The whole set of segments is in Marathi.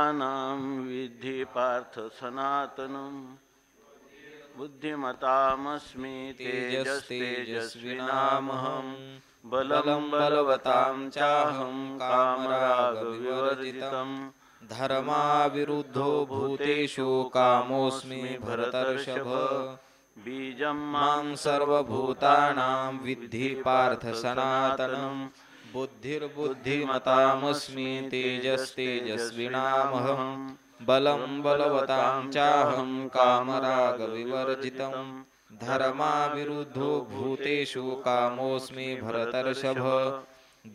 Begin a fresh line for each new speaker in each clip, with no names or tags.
सर्वभूतानां विद्धि पार्थ सनातनम् बुद्धिमतामस्मि तेजस्तेजस्विनामहं बलं बलवतां चाहं कामरागविवर्जितं
धर्माविरुद्धो भूतेषु कामोऽस्मि भरतर्षभ
बीजं
मां सर्वभूतानां विद्धि पार्थ सनातनं बुद्धिर्बुद्धिमतामस्मि तेजस्तेजस्विनामहं बलं बलवतां चाहं कामरागविवर्जितं धर्माविरुद्धो भूतेषु कामोऽस्मि भरतर्षभ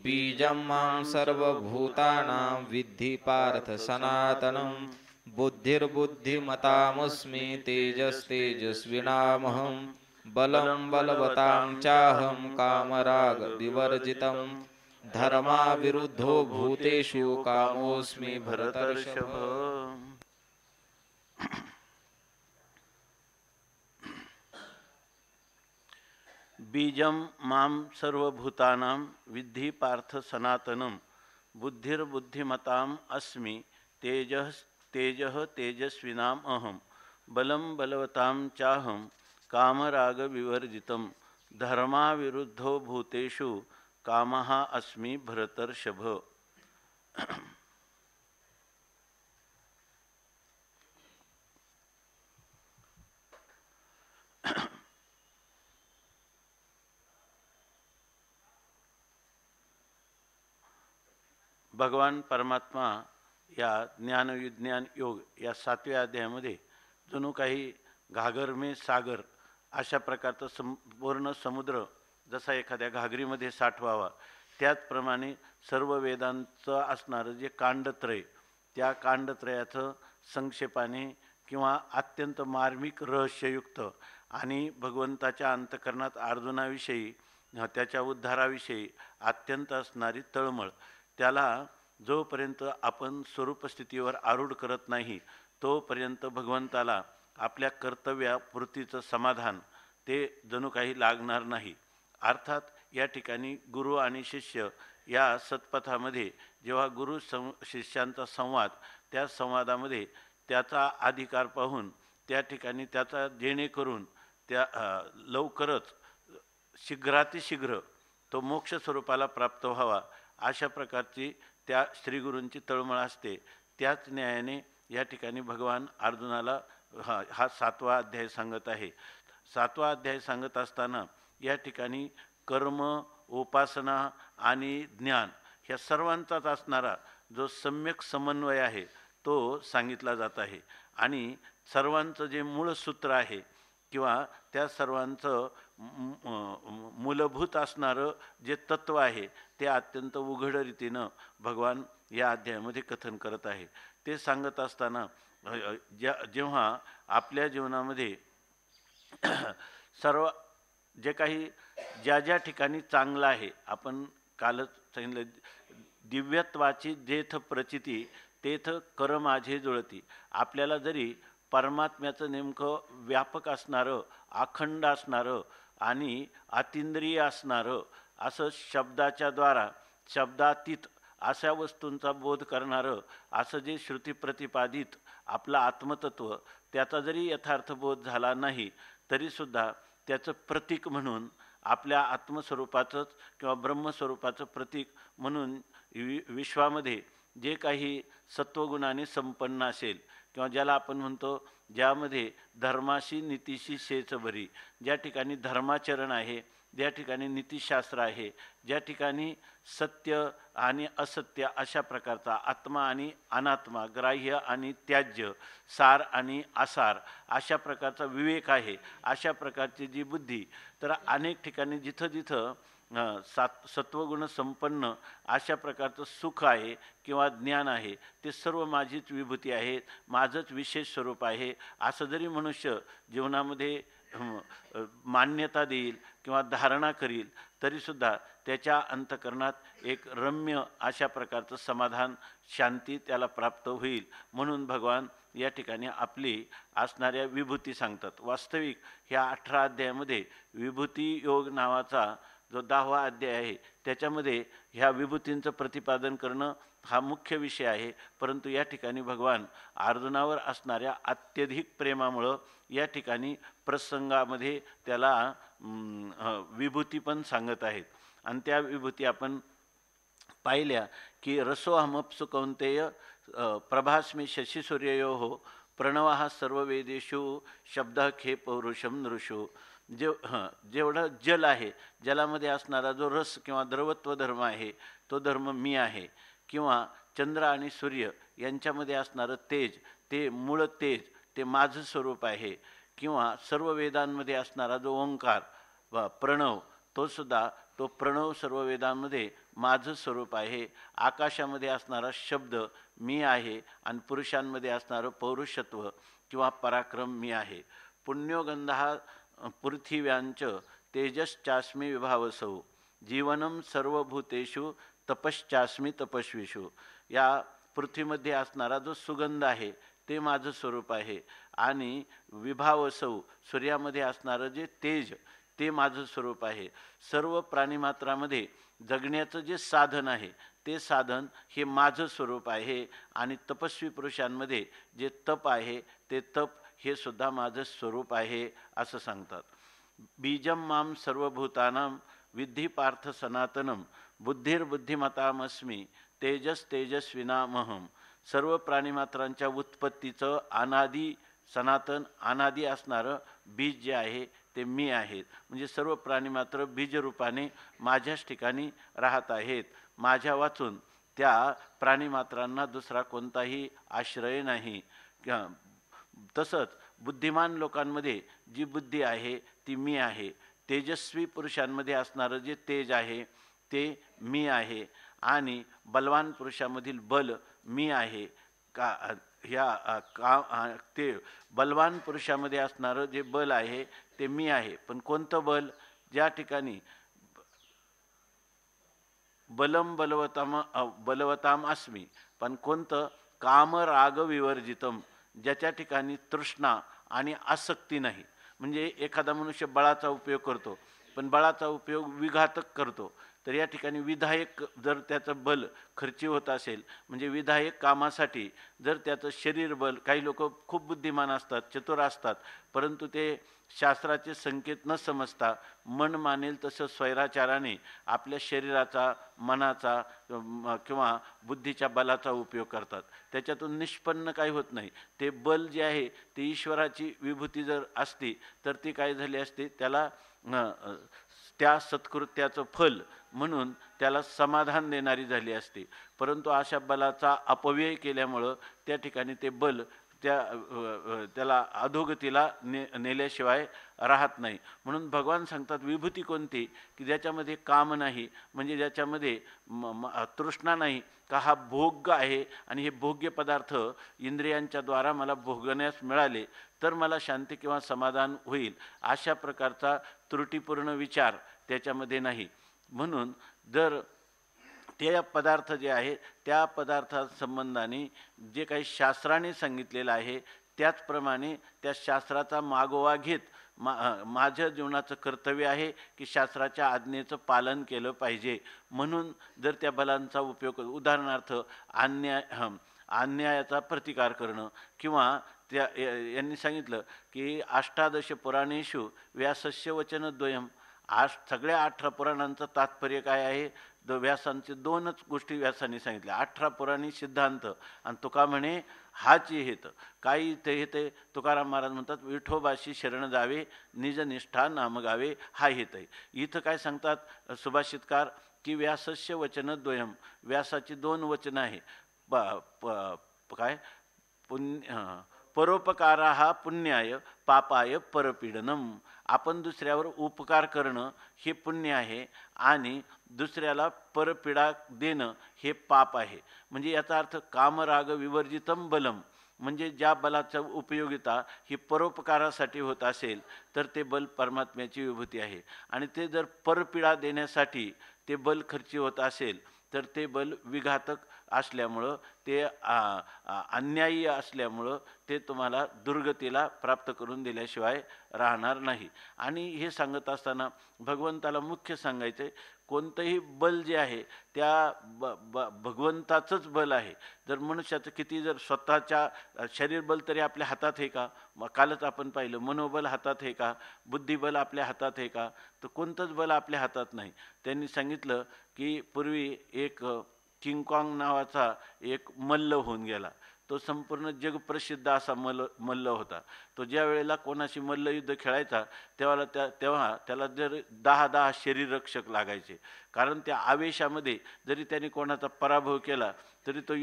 बीजं मां सर्वभूतानां विद्धि पार्थ सनातनं बुद्धिर्बुद्धिमतामस्मि तेजस्तेजस्विनामहं बलं बलवतां चाहं कामरागविवर्जितं धर्माविरुद्धो भूतेषु कामोऽस्मि भरतर्षभ।
बीजं मां सर्वभूतानां विद्धि पार्थ सनातनं बुद्धिर्बुद्धिमताम् अस्मि तेजः तेजस्विनाम् अहं बलं बलवतां चाहं कामरागविवर्जितं धर्माविरुद्धो भूतेषु कामः अस्मि भरतर्षभ। भगवान परमात्मा या ज्ञानविज्ञान योग या 7व्या अध्यायामध्ये जणू काही घागर में सागर अशा प्रकारचा संपूर्ण समुद्र जसा एखाद्या घागरीमध्ये साठवावा त्याचप्रमाणे सर्व वेदांचं असणारं जे कांडत्रय त्या कांडत्रयाचं संक्षेपाने किंवा अत्यंत मार्मिक रहस्ययुक्त आणि भगवंताच्या अंतःकरणात अर्जुनाविषयी त्याच्या उद्धाराविषयी अत्यंत असणारी तळमळ त्याला जोपर्यंत आपण स्वरूपस्थितीवर आरूढ करत नाही तोपर्यंत भगवंताला आपल्या कर्तव्यापूर्तीचं समाधान ते जणू काही लागणार नाही। अर्थात या ठिकाणी गुरु आणि शिष्य या सत्पथामध्ये जेव्हा गुरु शिष्यांचा संवाद त्या संवादामध्ये त्याचा अधिकार पाहून त्या ठिकाणी त्याचा जेणेकरून त्या लवकरच शीघ्रातिशीघ्र तो मोक्ष स्वरूपाला प्राप्त व्हावा अशा प्रकारची त्या श्रीगुरूंची तळमळ असते। त्याच न्यायाने या ठिकाणी भगवान अर्जुनाला हा 7वा अध्याय सांगत आहे। 7वा अध्याय सांगत असताना या ठिकाणी कर्म उपासना आणि ज्ञान ह्या सर्वांचाच असणारा जो सम्यक समन्वय आहे तो सांगितला जात आहे आणि सर्वांचं जे मूळ सूत्र आहे किंवा त्या सर्वांचं मूलभूत असणारं जे तत्व आहे ते अत्यंत उघड रीतीनं भगवान या अध्यायामध्ये कथन करत आहे। ते सांगत असताना जेव्हा आपल्या जीवनामध्ये सर्व जे काही ज्या ठिकाणी चांगलं आहे आपण कालच सांगितलं दिव्यत्वाची जेथ प्रचिती तेथ कर माझे जुळती। आपल्याला जरी परमात्म्याचं नेमकं व्यापक असणारं अखंड असणारं आणि अतिंद्रिय असणारं असं शब्दाच्या द्वारा शब्दातीत अशा वस्तूंचा बोध करणारं असं जे श्रुती प्रतिपादित आपलं आत्मतत्व त्याचा जरी यथार्थ बोध झाला नाही तरीसुद्धा त्याचं प्रतीक म्हणून आपल्या आत्मस्वरूपाचंच किंवा ब्रह्मस्वरूपाचं प्रतीक म्हणून विश्वामध्ये जे काही सत्वगुणाने संपन्न असेल किंवा ज्याला आपण म्हणतो ज्यामध्ये धर्माशी नीतीशी शेच भरी ज्या ठिकाणी धर्माचरण आहे ज्या ठिकाणी नीतिशास्त्र आहे ज्या ठिकाणी सत्य आणि असत्य अशा प्रकारचा आत्मा आणि अनात्मा ग्राह्य आणि त्याज्य सार आणि आसार अशा प्रकारचा विवेक आहे अशा प्रकारची जी बुद्धी तर अनेक ठिकाणी जिथं जिथं सत्वगुण संपन्न अशा प्रकारचं सुख आहे किंवा ज्ञान आहे ते सर्व माझीच विभूती आहे माझंच विशेष स्वरूप आहे असं जरी मनुष्य जीवनामध्ये मान्यता देईल किंवा धारणा करील तरीसुद्धा त्याच्या अंतःकरणात एक रम्य अशा प्रकारचं समाधान शांती त्याला प्राप्त होईल। म्हणून भगवान या ठिकाणी आपली असणाऱ्या विभूती सांगतात। वास्तविक ह्या 18 अध्यायामध्ये विभूती योग नावाचा जो 10वा अध्याय आहे त्याच्यामध्ये ह्या विभूतींचं प्रतिपादन करणं हा मुख्य विषय आहे. परंतु या ठिकाणी भगवान अर्जुनावर असणाऱ्या अत्यधिक प्रेमामुळं या ठिकाणी प्रसंगामध्ये त्याला विभूती पण सांगत आहेत. आणि त्या विभूती आपण पाहिल्या की रसोहमप्सु कौंतेय प्रभास्मी शशिसूर्ययोः प्रणवः सर्ववेदेषु शब्दः खे पौरुषम नृषु. जेवढं जल आहे, जलामध्ये असणारा जो रस किंवा द्रवत्व धर्म आहे तो धर्म मी आहे. किंवा चंद्र आणि सूर्य यांच्यामध्ये असणारं तेज, ते मूळ तेज, ते माझं स्वरूप आहे. किंवा सर्व वेदांमध्ये असणारा जो ओंकार व प्रणव, तो सुद्धा तो प्रणव सर्व वेदांमध्ये माझं स्वरूप आहे. आकाशामध्ये असणारा शब्द मी आहे आणि पुरुषांमध्ये असणारं पौरुषत्व किंवा पराक्रम मी आहे. पुण्योगंधा पृथिव्यांच तेजश्चास्मी विभावसौ जीवनम सर्वभूतेषु तपश्चास्मी तपस्विषु. या पृथ्वीमध्ये असणारा जो सुगंध आहे ते माझं स्वरूप आहे. आणि विभावसौ सूर्यामध्ये असणारं जे तेज ते माझं स्वरूप आहे. सर्व प्राणीमात्रामध्ये जगण्याचं जे साधन आहे ते साधन हे माझं स्वरूप आहे. आणि तपस्वी पुरुषांमध्ये जे तप आहे ते तप हे सुद्धा माझं स्वरूप आहे असं सांगतात. बीजम माम सर्वभूतानां विद्धी पार्थ सनातनम बुद्धिर्बुद्धिमतामस्मी तेजस तेजस्विनामहम. सर्व प्राणीमात्रांच्या उत्पत्तीचं अनादी सनातन अनादी असणारं बीज जे आहे ते मी आहेत. म्हणजे सर्व प्राणीमात्र बीजरूपाने माझ्याच ठिकाणी राहत आहेत. माझ्या वाचून त्या प्राणीमात्रांना दुसरा कोणताही आश्रय नाही. तसंच बुद्धिमान लोकांमध्ये जी बुद्धी आहे ती मी आहे. तेजस्वी पुरुषांमध्ये असणारं जे तेज आहे ते मी आहे. आणि बलवान पुरुषामधील बल मी आहे. ते बलवान पुरुषामध्ये असणारं जे बल आहे ते मी आहे. पण कोणतं बल? ज्या ठिकाणी बलम बलवताम अस्मी. पण कोणतं? काम राग विवर्जितम. ज्याच्या ठिकाणी तृष्णा आणि आसक्ती नाही. म्हणजे एखादा मनुष्य बळाचा उपयोग करतो पण बळाचा उपयोग विघातक करतो. तर या ठिकाणी विधायक जर त्याचं बल खर्ची होत असेल, म्हणजे विधायक कामासाठी जर त्याचं शरीर बल, काही लोक खूप बुद्धिमान असतात, चतुर असतात, परंतु ते शास्त्राचे संकेत न समजता मन मानेल तसं स्वैराचाराने आपल्या शरीराचा, मनाचा किंवा बुद्धीच्या बलाचा उपयोग करतात. त्याच्यातून निष्पन्न काही होत नाही. ते बल जे आहे ते ईश्वराची विभूती जर असती तर ती काय झाली असते, त्याला त्या सत्कृत्याचं फल म्हणून त्याला समाधान देणारी झाली असते. परंतु अशा बलाचा अपव्यय केल्यामुळं त्या ठिकाणी ते बल त्याला अधोगतीला नेल्याशिवाय राहत नाही. म्हणून भगवान सांगतात विभूती कोणती? की ज्याच्यामध्ये काम नाही, म्हणजे ज्याच्यामध्ये तृष्णा नाही, का हा भोग आहे आणि हे भोग्य पदार्थ इंद्रियांच्या द्वारा मला भोगण्यास मिळाले तर मला शांती किंवा समाधान होईल, अशा प्रकारचा त्रुटीपूर्ण विचार त्याच्यामध्ये नाही. म्हणून जर ते पदार्थ जे आहे त्या पदार्थासंबंधाने जे काही शास्त्राने सांगितलेलं आहे त्याचप्रमाणे त्या शास्त्राचा मागोवा घेत माझ्या जीवनाचं कर्तव्य आहे की शास्त्राच्या आज्ञेचं पालन केलं पाहिजे. म्हणून जर त्या बलांचा उपयोग, उदाहरणार्थ अन्यायाचा प्रतिकार करणं, किंवा त्या यांनी सांगितलं की 18 पुराणेषु व्यासस्य वचनद्वयम्. सगळ्या 18 पुराणांचं तात्पर्य काय आहे? व्यासांचे 2च गोष्टी व्यासांनी सांगितल्या. 18 पुराणी सिद्धांत आणि तुका म्हणे हाची हेत. काही ते येते तुकाराम महाराज म्हणतात विठोबाशी शरण जावे निजनिष्ठा नाम गावे, हा हेत आहे. इथं काय सांगतात सुभाषितकार की व्यासस्य वचनद्वयम्. व्यासाची 2 वचनं आहे. काय? परोपकारा हा पुण्याय पापाय परपीडनम. आपण दुसऱ्यावर उपकार करणं हे पुण्य आहे आणि दुसऱ्याला परपीडा देणं हे पाप आहे. म्हणजे याचा अर्थ कामराग विवर्जितम बलम. म्हणजे ज्या बलाचा उपयोगिता ही परोपकारासाठी होत असेल तर ते बल परमात्म्याची विभूती आहे. आणि ते जर परपीडा देण्यासाठी ते बल खर्ची होत असेल तर ते बल विघातक असल्यामुळं ते अन्यायी असल्यामुळं ते तुम्हाला दुर्गतीला प्राप्त करून दिल्याशिवाय राहणार नाही. आणि हे सांगत असताना भगवंताला मुख्य सांगायचं आहे, कोणतंही बल जे आहे त्या भगवंताचंच बल आहे. जर मनुष्याचं किती जर स्वतःच्या शरीर बल तरी आपल्या हातात आहे का? मग कालच आपण पाहिलं, मनोबल हातात आहे का? बुद्धिबल आपल्या हातात आहे का? तर कोणतंच बल आपल्या हातात नाही. त्यांनी सांगितलं की पूर्वी एक किंगकॉंग नावाचा एक मल्ल होऊन गेला. तो संपूर्ण जगप्रसिद्ध असा मल्ल होता. तो ज्या वेळेला कोणाशी मल्लयुद्ध खेळायचा तेव्हा त्याला जर 10 शरीररक्षक लागायचे. कारण त्या आवेशामध्ये जरी त्याने कोणाचा पराभव केला तरी तो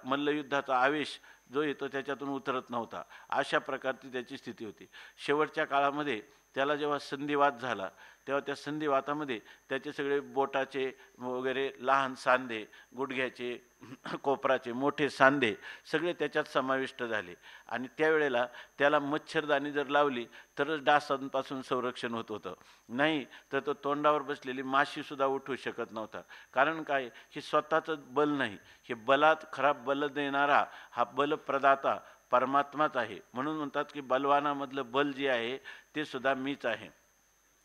मल्लयुद्धाचा आवेश जो येतो त्याच्यातून उतरत नव्हता. अशा प्रकारची त्याची स्थिती होती. शेवटच्या काळामध्ये त्याला जेव्हा संधिवात झाला तेव्हा त्या संधिवातामध्ये त्याचे सगळे बोटाचे वगैरे लहान सांधे, गुडघ्याचे, कोपराचे मोठे सांधे सगळे त्याच्यात समाविष्ट झाले. आणि त्यावेळेला त्याला मच्छरदाणी जर लावली तरच डासांपासून संरक्षण होत होतं. नाही तर तो तोंडावर बसलेली माशीसुद्धा उठू शकत नव्हता. कारण काय? हे स्वतःचं बल नाही, हे खरा बल देणारा हा बलप्रदाता परमात्माच आहे. म्हणून म्हणतात की बलवानामधलं बल जे आहे ते सुद्धा मीच आहे.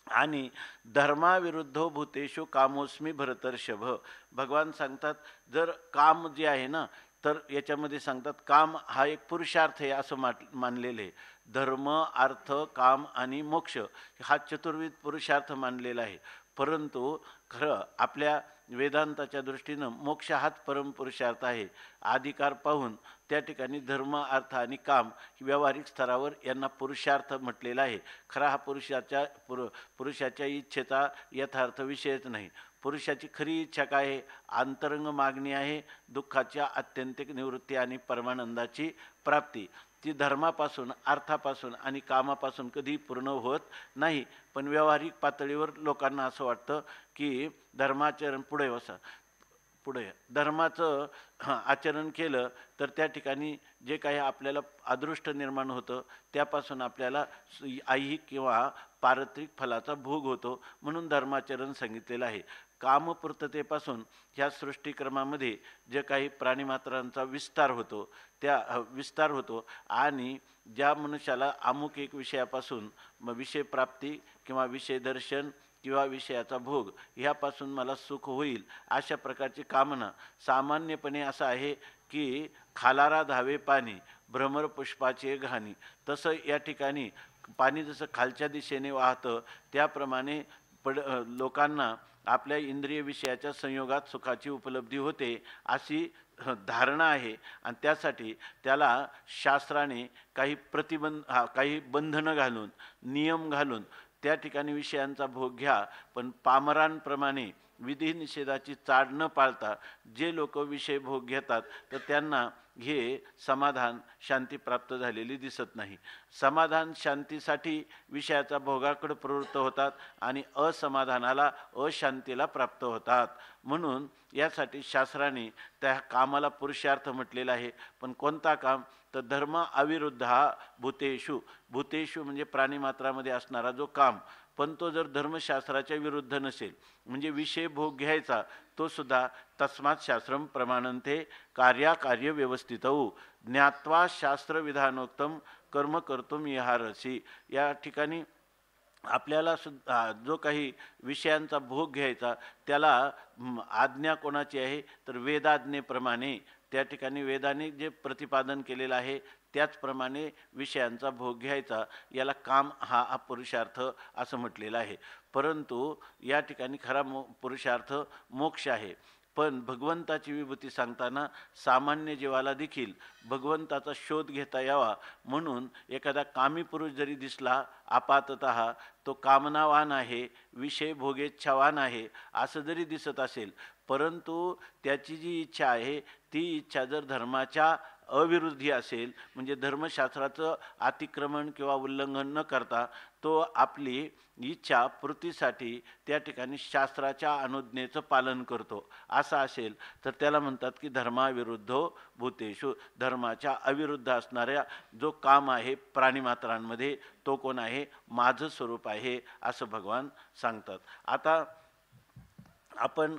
आणि धर्माविरुद्धो भूतेषु कामोस्मी भरतर्षभ. भगवान सांगतात जर काम जे आहे ना, तर याच्यामध्ये सांगतात काम हा एक पुरुषार्थ आहे असं मानलेलं आहे. धर्म, अर्थ, काम आणि मोक्ष हा चतुर्विध पुरुषार्थ मानलेला आहे. परंतु खरं आपल्या वेदांताच्या दृष्टीनं मोक्ष हाच परमपुरुषार्थ आहे. अधिकार पाहून त्या ठिकाणी धर्म, अर्थ आणि काम व्यावहारिक स्तरावर यांना पुरुषार्थ म्हटलेला आहे. खरा हा पुरुषाच्या इच्छेचा यथार्थ विषयच नाही. पुरुषाची खरी इच्छा काय आहे? अंतरंग मागणी आहे दुःखाच्या आत्यंतिक निवृत्ती आणि परमानंदाची प्राप्ती. ती धर्मापासून, अर्थापासून आणि कामापासून कधी पूर्ण होत नाही. पण व्यावहारिक पातळीवर लोकांना असं वाटतं की धर्माचरण पुढे धर्माचं आचरण केलं तर त्या ठिकाणी जे काही आपल्याला अदृष्ट निर्माण होतं त्यापासून आपल्याला ऐहिक किंवा पारत्रिक फलाचा भोग होतो. म्हणून धर्माचरण सांगितलेलं आहे. कामपूर्ततेपासून ह्या सृष्टीक्रमामध्ये जे काही प्राणीमात्रांचा विस्तार होतो आणि ज्या मनुष्याला अमुक एक विषयापासून विषयप्राप्ती किंवा विषय दर्शन किंवा विषयाचा भोग ह्यापासून मला सुख होईल अशा प्रकारची कामना सामान्यपणे असं आहे की खालारा धावे पाणी भ्रमर पुष्पाचे घाणी. तसं या ठिकाणी पाणी जसं खालच्या दिशेने वाहतं त्याप्रमाणे लोकांना आपल्या इंद्रिय विषयाच्या संयोगात सुखाची उपलब्धी होते अशी धारणा आहे. आणि त्यासाठी त्याला शास्त्राने काही बंधनं घालून, नियम घालून त्या ठिकाणी विषयांचा भोग घ्या. पण पामरांप्रमाणे विधी निषेधाची चाड न पाळता जे लोक विषय भोग घेतात तर त्यांना हे समाधान, शांती प्राप्त झालेली दिसत नाही. समाधान, शांतीसाठी विषयाचा भोगाकडे प्रवृत्त होतात आणि असमाधानाला, अशांतीला प्राप्त होतात. म्हणून यासाठी शास्त्राने त्या कामाला पुरुषार्थ म्हटलेला आहे. पण कोणता काम? तर धर्म अविरुद्ध हा भूतेषु म्हणजे प्राणीमात्रामध्ये असणारा जो काम, पण तो जर धर्मशास्त्राच्या विरुद्ध नसेल म्हणजे विषय भोग घ्यायचा तो सुद्धा तस्मात् शास्त्रम प्रमाणन्ते कार्याकार्य व्यवस्थितौ ज्ञात्वा शास्त्रविधानोक्तम कर्म कर्तुम इहारसी. या ठिकाणी आपल्याला सुद्धा जो काही विषयांचा भोग घ्यायचा त्याला आज्ञा कोणाची आहे? तर वेदाज्ञेप्रमाणे त्या ठिकाणी वेदाने जे प्रतिपादन केलेलं आहे त्याचप्रमाणे विषयांचा भोग घ्यायचा. याला काम हा पुरुषार्थ असं म्हटलेलं आहे. परंतु या ठिकाणी खरा पुरुषार्थ मोक्ष आहे. पण भगवंताची विभूती सांगताना सामान्य जीवाला देखील भगवंताचा शोध घेता यावा म्हणून एखादा कामी पुरुष जरी दिसला आपाततः तो कामनावान आहे, विषय भोगेच्छावान आहे असं जरी दिसत असेल, परंतु त्याची जी इच्छा आहे ती इच्छा जर धर्माच्या अविरुद्धी असेल म्हणजे धर्मशास्त्राचं अतिक्रमण किंवा उल्लंघन न करता तो आपली इच्छा पूर्तीसाठी त्या ठिकाणी शास्त्राच्या अनुज्ञेचं पालन करतो असं असेल तर त्याला म्हणतात की धर्माविरुद्धो भूतेषु. धर्माच्या अविरुद्ध असणाऱ्या जो काम आहे प्राणीमात्रांमध्ये तो कोण आहे? माझं स्वरूप आहे असं भगवान सांगतात. आता आपण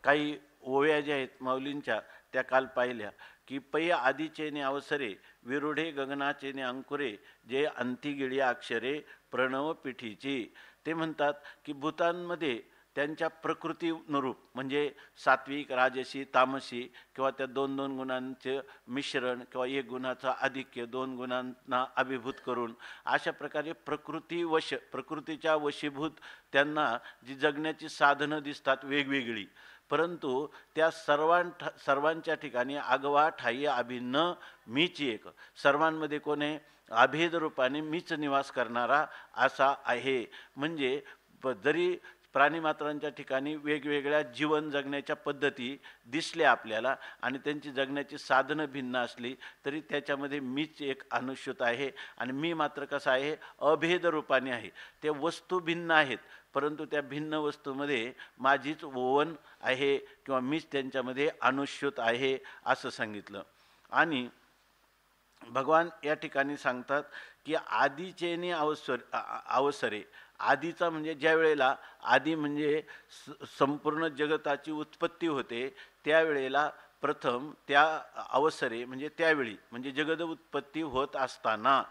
काही ओव्या ज्या आहेत माऊलींच्या त्या काल पाहिल्या की पै आदिचेने अवसरे विरुढे गगनाचेने अंकुरे जे अंतिगिळी अक्षरे प्रणव पिठीची. ते म्हणतात की भूतांमध्ये त्यांच्या प्रकृतीनुरूप म्हणजे सात्विक राजसी तामसी किंवा त्या दोन दोन गुणांचे मिश्रण किंवा एक गुणाचा आधिक्य दोन गुणांना अभिभूत करून अशा प्रकारे प्रकृतीच्या वशीभूत त्यांना जी जगण्याची साधनं दिसतात वेगवेगळी, परंतु त्या सर्वांच्या ठिकाणी आगवा ठाई अभिन्न मीच एक. सर्वांमध्ये कोण आहे? अभेद रूपाने मीच निवास करणारा असा आहे. म्हणजे जरी प्राणीमात्रांच्या ठिकाणी वेगवेगळ्या जीवन जगण्याच्या पद्धती दिसल्या आपल्याला आणि त्यांची जगण्याची साधनं भिन्न असली तरी त्याच्यामध्ये मीच एक अनुश्रुत आहे. आणि मी मात्र कसा आहे? अभेद रूपाने आहे. ते वस्तू भिन्न आहेत परंतु त्या भिन्न वस्तूमध्ये माझीच ओवन आहे किंवा मीच त्यांच्यामध्ये अनुश्रुत आहे असं सांगितलं. आणि भगवान या ठिकाणी सांगतात की आदिचेने अवसरे. आधीचा म्हणजे ज्या वेळेला आधी म्हणजे संपूर्ण जगताची उत्पत्ती होते त्यावेळेला प्रथम त्या अवसरे म्हणजे त्यावेळी म्हणजे जगद उत्पत्ती होत असताना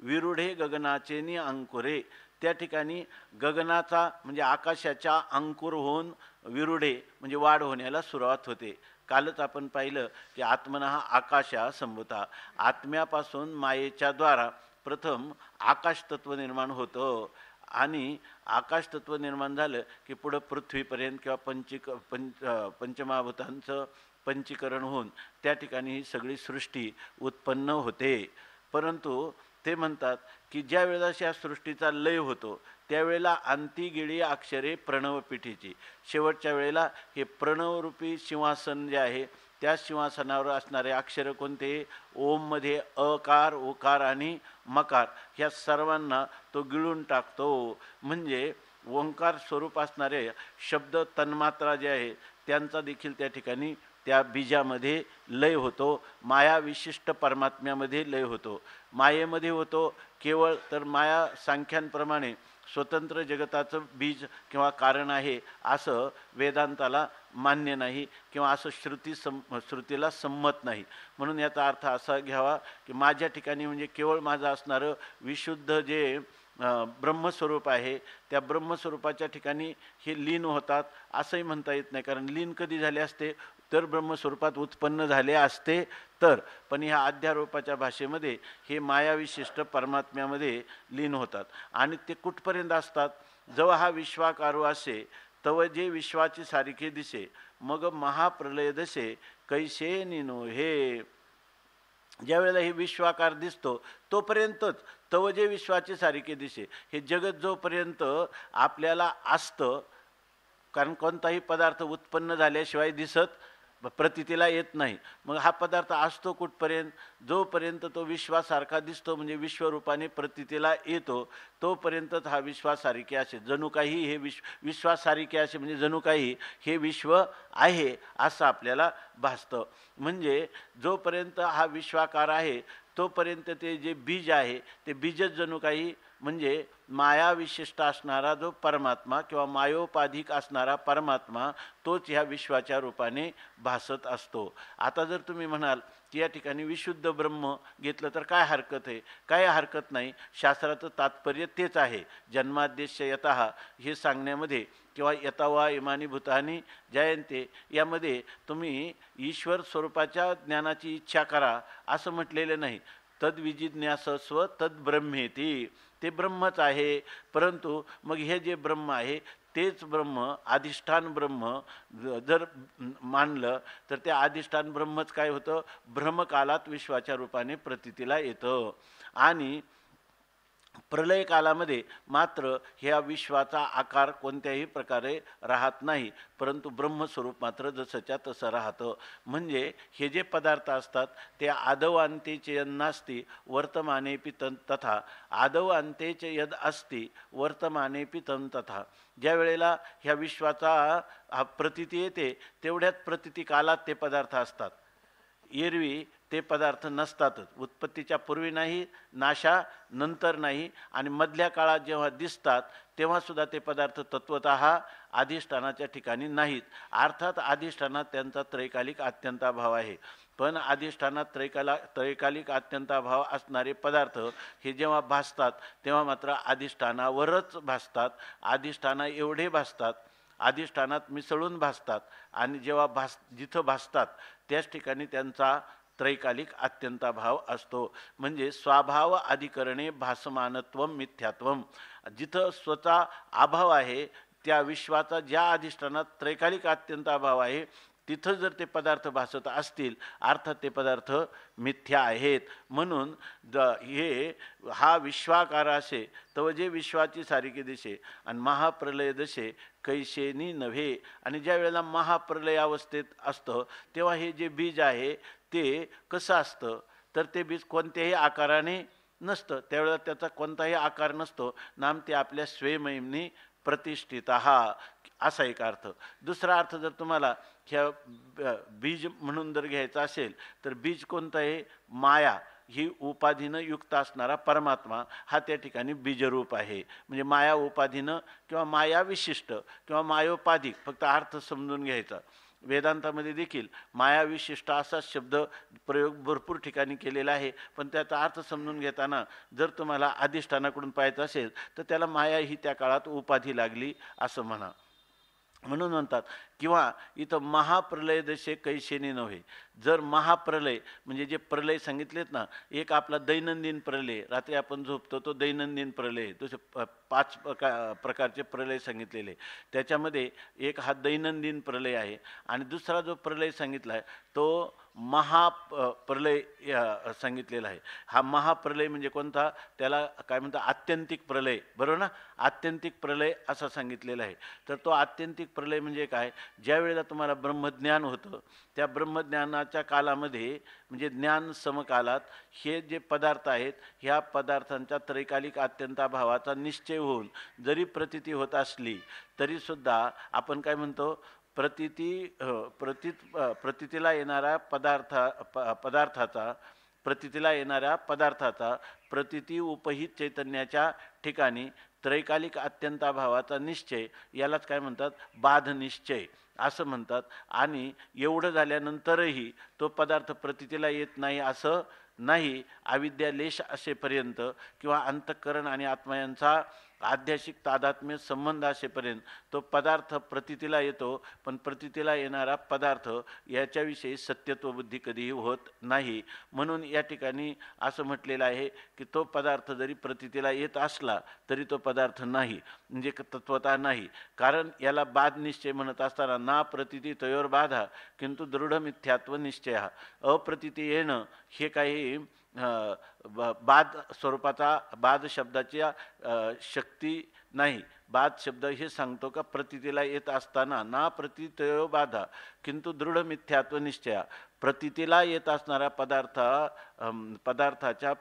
विरुढे गगनाचेनी अंकुरे. त्या ठिकाणी गगनाचा म्हणजे आकाशाच्या अंकुर होऊन विरुढे म्हणजे वाढ होण्याला सुरुवात होते. कालच आपण पाहिलं की आत्मना हा आकाशा संभूता. आत्म्यापासून मायेच्या द्वारा प्रथम आकाश तत्व निर्माण होतं आणि आकाश तत्व निर्माण झालं की पुढं पृथ्वीपर्यंत किंवा पंचमहाभूतांचं पंचीकरण होऊन त्या ठिकाणी ही सगळी सृष्टी उत्पन्न होते. परंतु ते म्हणतात की ज्या वेळेला या सृष्टीचा लय होतो त्यावेळेला अंतिगिळी अक्षरे प्रणव पिठीची. शेवटच्या वेळेला हे प्रणवरूपी सिंहासन जे आहे त्या सिंहासनावर असणारे अक्षर कोणते? ओममध्ये अकार ओकार आणि मकार ह्या सर्वांना तो गिळून टाकतो. म्हणजे ओंकार स्वरूप असणारे शब्द तन्मात्रा जे आहे त्यांचा देखील त्या ठिकाणी त्या बीजामध्ये लय होतो. माया विशिष्ट परमात्म्यामध्ये लय होतो. मायेमध्ये होतो केवळ तर माया सांख्यांप्रमाणे स्वतंत्र जगताचं बीज किंवा कारण आहे असं वेदांताला मान्य नाही किंवा असं श्रुतीला संमत नाही. म्हणून याचा अर्थ असा घ्यावा की माझ्या ठिकाणी म्हणजे केवळ माझं असणारं विशुद्ध जे ब्रह्मस्वरूप आहे त्या ब्रह्मस्वरूपाच्या ठिकाणी हे लीन होतात असंही म्हणता येत नाही. कारण लीन कधी झाले असते? तर ब्रह्मस्वरूपात उत्पन्न झाले असते तर. पण ह्या अध्यारोपाच्या भाषेमध्ये हे मायाविशिष्ट परमात्म्यामध्ये लीन होतात. आणि ते कुठपर्यंत असतात? जेव्हा हा विश्वाकारो असे तव जे विश्वाची सारिखे दिसे मग महाप्रलय दसे कैसे निनो हे. ज्या वेळेला हे विश्वाकार दिसतो तोपर्यंतच तव जे विश्वाची सारिखे दिसे. हे जगत जोपर्यंत आपल्याला असतं, कारण कोणताही पदार्थ उत्पन्न झाल्याशिवाय दिसत प्रतीतीला येत नाही. मग हा पदार्थ असतो कुठपर्यंत? जोपर्यंत तो विश्वासारखा दिसतो म्हणजे विश्वरूपाने प्रतीतीला येतो तोपर्यंतच हा विश्वासारिखे असे. जणू काही हे विश्वासारिखे असे म्हणजे जणू काही हे विश्व आहे असं आपल्याला भासतं. म्हणजे जोपर्यंत हा विश्वाकार आहे तोपर्यंत ते जे बीज आहे ते बीजच जणू काही म्हणजे माया विशिष्ट असणारा जो परमात्मा किंवा मायोपाधिक असणारा परमात्मा तोच ह्या विश्वाच्या रूपाने भासत असतो. आता जर तुम्ही म्हणाल की या ठिकाणी विशुद्ध ब्रह्म घेतलं तर काय हरकत आहे? काय हरकत नाही. शास्त्राचं तात्पर्य तेच आहे. जन्माद्यस्य यतः हे सांगण्यामध्ये किंवा यतावा इमानी भूतानी जयंते यामध्ये तुम्ही ईश्वर स्वरूपाच्या ज्ञानाची इच्छा करा असं म्हटलेलं नाही. तद्विजिज्ञासस्व तद्ब्रह्मेती. ते ब्रह्मच आहे. परंतु मग हे जे ब्रह्म आहे तेच ब्रह्म अधिष्ठान ब्रह्म जर मानलं तर ते अधिष्ठान ब्रह्मच काय होतं? भ्रमकालात विश्वाच्या रूपाने प्रतीतीला येतं. आणि प्रलय कालामध्ये मात्र ह्या विश्वाचा आकार कोणत्याही प्रकारे राहत नाही परंतु ब्रह्मस्वरूप मात्र जसंच्या तसं राहतं. म्हणजे हे जे पदार्थ असतात ते आदौ अंतेच यद नास्ति वर्तमानेपि तथा. आदौ अंतेच यद अस्ति वर्तमानेपि तथा. ज्या वेळेला ह्या विश्वाचा प्रतीती येते तेवढ्याच प्रतीती कालात ते पदार्थ असतात. एरवी ते पदार्थ नसतातच. उत्पत्तीच्या पूर्वी नाही, नाशानंतर नाही, आणि मधल्या काळात जेव्हा दिसतात तेव्हासुद्धा ते पदार्थ तत्वतः अधिष्ठानाच्या ठिकाणी नाहीत. अर्थात अधिष्ठानात त्यांचा त्रैकालिक अत्यंताभाव आहे, पण अधिष्ठानात त्रैकालिक अत्यंताभाव असणारे पदार्थ हे जेव्हा भासतात तेव्हा मात्र अधिष्ठानावरच भासतात, अधिष्ठाना एवढे भासतात, अधिष्ठानात मिसळून भासतात, आणि जेव्हा जिथं भासतात त्याच ठिकाणी त्यांचा त्रैकालिक अत्यंताभाव असतो. म्हणजे स्वभाव अधिकरणे भासमानत्वम मिथ्यात्वम. जिथं स्वतः अभाव आहे त्या विश्वाचा ज्या अधिष्ठानात त्रैकालिक अत्यंताभाव आहे तिथं जर ते पदार्थ भासत असतील अर्थात ते पदार्थ मिथ्या आहेत. म्हणून हा विश्वाकार असे तव जे विश्वाची सारिके दिसे आणि महाप्रलय दशे कैशेनी नव्हे. आणि ज्या वेळेला महाप्रलय अवस्थेत असतं तेव्हा हे जे बीज आहे ते कसं असतं तर ते बीज कोणत्याही आकाराने नसतं, त्यावेळेला त्याचा कोणताही आकार नसतो, नाम ते आपल्या स्वयंमयीने प्रतिष्ठित असा एक अर्थ. दुसरा अर्थ जर तुम्हाला ह्या बीज म्हणून जर घ्यायचा असेल तर बीज कोणतं आहे? माया ही उपाधीनं युक्त असणारा परमात्मा हा त्या ठिकाणी बीजरूप आहे. म्हणजे माया उपाधीनं किंवा माया विशिष्ट किंवा मायोपाधिक, फक्त अर्थ समजून घ्यायचा. वेदांतामध्ये देखील माया विशिष्ट असा शब्द प्रयोग भरपूर ठिकाणी केलेला आहे, पण त्याचा अर्थ समजून घेताना जर तुम्हाला अधिष्ठानाकडून पाहायचं असेल तर त्याला माया ही त्या काळात उपाधी लागली असं म्हणा. म्हणून म्हणतात किंवा इथं महाप्रलय दशे कैशेने नव्हे. जर महाप्रलय म्हणजे जे प्रलय सांगितलेत ना, एक आपला दैनंदिन प्रलय, रात्री आपण झोपतो तो दैनंदिन प्रलय, दुसरे 5 प्रकारचे प्रलय सांगितलेले, त्याच्यामध्ये एक हा दैनंदिन प्रलय आहे. आणि दुसरा जो प्रलय सांगितला आहे तो महाप्रलय सांगितलेला आहे. हा महाप्रलय म्हणजे कोणता? त्याला काय म्हणतात? आत्यंतिक प्रलय, बरोबर ना? आत्यंतिक प्रलय असा सांगितलेला आहे. तर तो आत्यंतिक प्रलय म्हणजे काय? ज्या वेळेला तुम्हाला ब्रह्मज्ञान होतं त्या ब्रह्मज्ञानाच्या कालामध्ये म्हणजे ज्ञान समकालात हे जे पदार्थ आहेत ह्या पदार्थांच्या त्रैकालिक अत्यंताभावाचा निश्चय होऊन जरी प्रतीती होत असली तरीसुद्धा आपण काय म्हणतो? प्रतीतीला येणाऱ्या पदार्थाचा प्रतीती उपहित चैतन्याच्या ठिकाणी त्रैकालिक अत्यंताभावाचा निश्चय यालाच काय म्हणतात? बाध निश्चय असं म्हणतात. आणि एवढं झाल्यानंतरही तो पदार्थ प्रतीतीला येत नाही असं नाही. अविद्यालेश असेपर्यंत किंवा अंतःकरण आणि आत्मा यांचा आध्यात्मिक तादात्म्य संबंध असेपर्यंत तो पदार्थ प्रतीतीला येतो, पण प्रतीतीला येणारा पदार्थ याच्याविषयी सत्यत्व बुद्धी कधीही होत नाही. म्हणून या ठिकाणी असं म्हटलेलं आहे की तो पदार्थ जरी प्रतीतीला येत असला तरी तो पदार्थ नाही, म्हणजे तत्वता नाही. कारण याला बाध निश्चय म्हणत असताना ना प्रतीती तयोर बाधा किंतु दृढ मिथ्यात्व निश्चय. अप्रतीती येणं हे काही बाद स्वरूपाचा, बाद शब्दाची शक्ती नाही. बाद शब्द हे सांगतो का प्रतीतीला येत असताना ना प्रतीतयो बाधा किंतु दृढ मिथ्यात्व निश्चया. प्रतीतीला येत असणारा पदार्थाच्या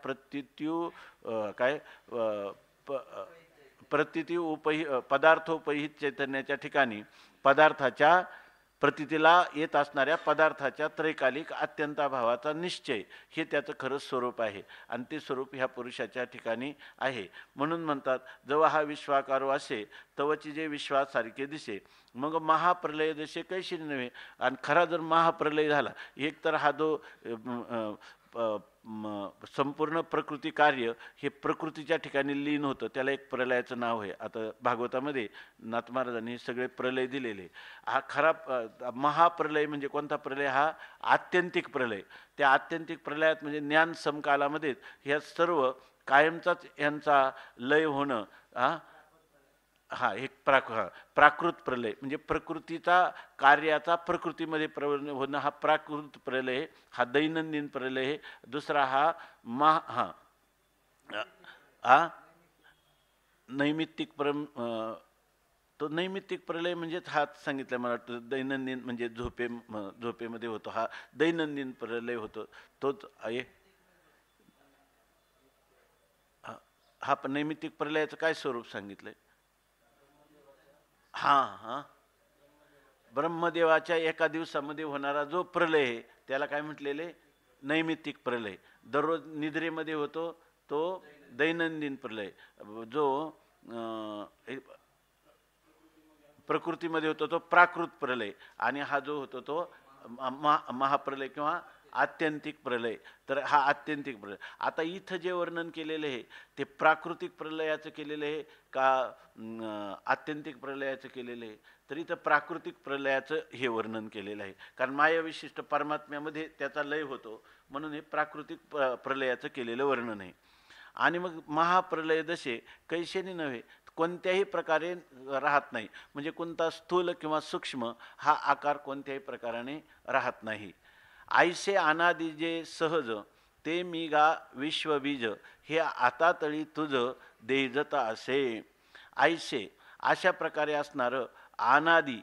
पदार्थोपहित चैतन्याच्या ठिकाणी पदार्थाच्या प्रतीतीला येत असणाऱ्या पदार्थाच्या त्रैकालिक अत्यंताभावाचा निश्चय हे त्याचं खरं स्वरूप आहे. आणि ते स्वरूप ह्या पुरुषाच्या ठिकाणी आहे. म्हणून म्हणतात जेव्हा हा विश्वाकारो असे तवची जे विश्वास सारखे दिसे. मग महाप्रलय जसे कैशी नव्हे. आणि खरा जर महाप्रलय झाला, एक तर हा जो संपूर्ण प्रकृती कार्य हे प्रकृतीच्या ठिकाणी लीन होतं त्याला एक प्रलयाचं नाव आहे. आता भागवतामध्ये नाथ महाराजांनी सगळे प्रलय दिलेले. हा खरा महाप्रलय म्हणजे कोणता प्रलय? हा आत्यंतिक प्रलय. त्या आत्यंतिक प्रलयात म्हणजे ज्ञान समकालामध्ये ह्या सर्व कायमचाच यांचा लय होणं हा एक प्राकृत प्रलय म्हणजे प्रकृतीचा कार्याचा प्रकृतीमध्ये होणं हा प्राकृत प्रलय, हा दैनंदिन प्रलय. दुसरा हा नैमित्तिक तो नैमित्तिक प्रलय म्हणजेच हा सांगितलं मला वाटतं. दैनंदिन म्हणजे झोपेमध्ये होतो हा दैनंदिन प्रलय होतो तोच आहे. हा पण नैमित्तिक प्रलयाचं काय स्वरूप सांगितलंय? ब्रह्मदेवाच्या एका दिवसामध्ये होणारा जो प्रलय आहे त्याला काय म्हटलेले? नैमित्तिक प्रलय, दररोज निद्रेमध्ये होतो तो दैनंदिन प्रलय, जो प्रकृतीमध्ये होतो तो प्राकृत प्रलय, आणि हा जो होतो तो महाप्रलय किंवा आत्यंतिक प्रलय. तर हा आत्यंतिक प्रलय. आता इथं जे वर्णन केलेलं आहे ते प्राकृतिक प्रलयाचं केलेलं आहे का आत्यंतिक प्रलयाचं केलेलं आहे? तर इथं प्राकृतिक प्रलयाचं हे वर्णन केलेलं आहे, कारण मायाविशिष्ट परमात्म्यामध्ये त्याचा लय होतो, म्हणून हे प्राकृतिक प्रलयाचं केलेलं वर्णन आहे. आणि मग महाप्रलय जसे कैशेने नव्हे, कोणत्याही प्रकारे राहत नाही, म्हणजे कोणता स्थूल किंवा सूक्ष्म हा आकार कोणत्याही प्रकाराने राहत नाही. आयसे अनादि जे सहज ते मी गा विश्वबीज, हे आता तळी तुझ देजत असे. आयसे अशा प्रकारे असणारं अनादि,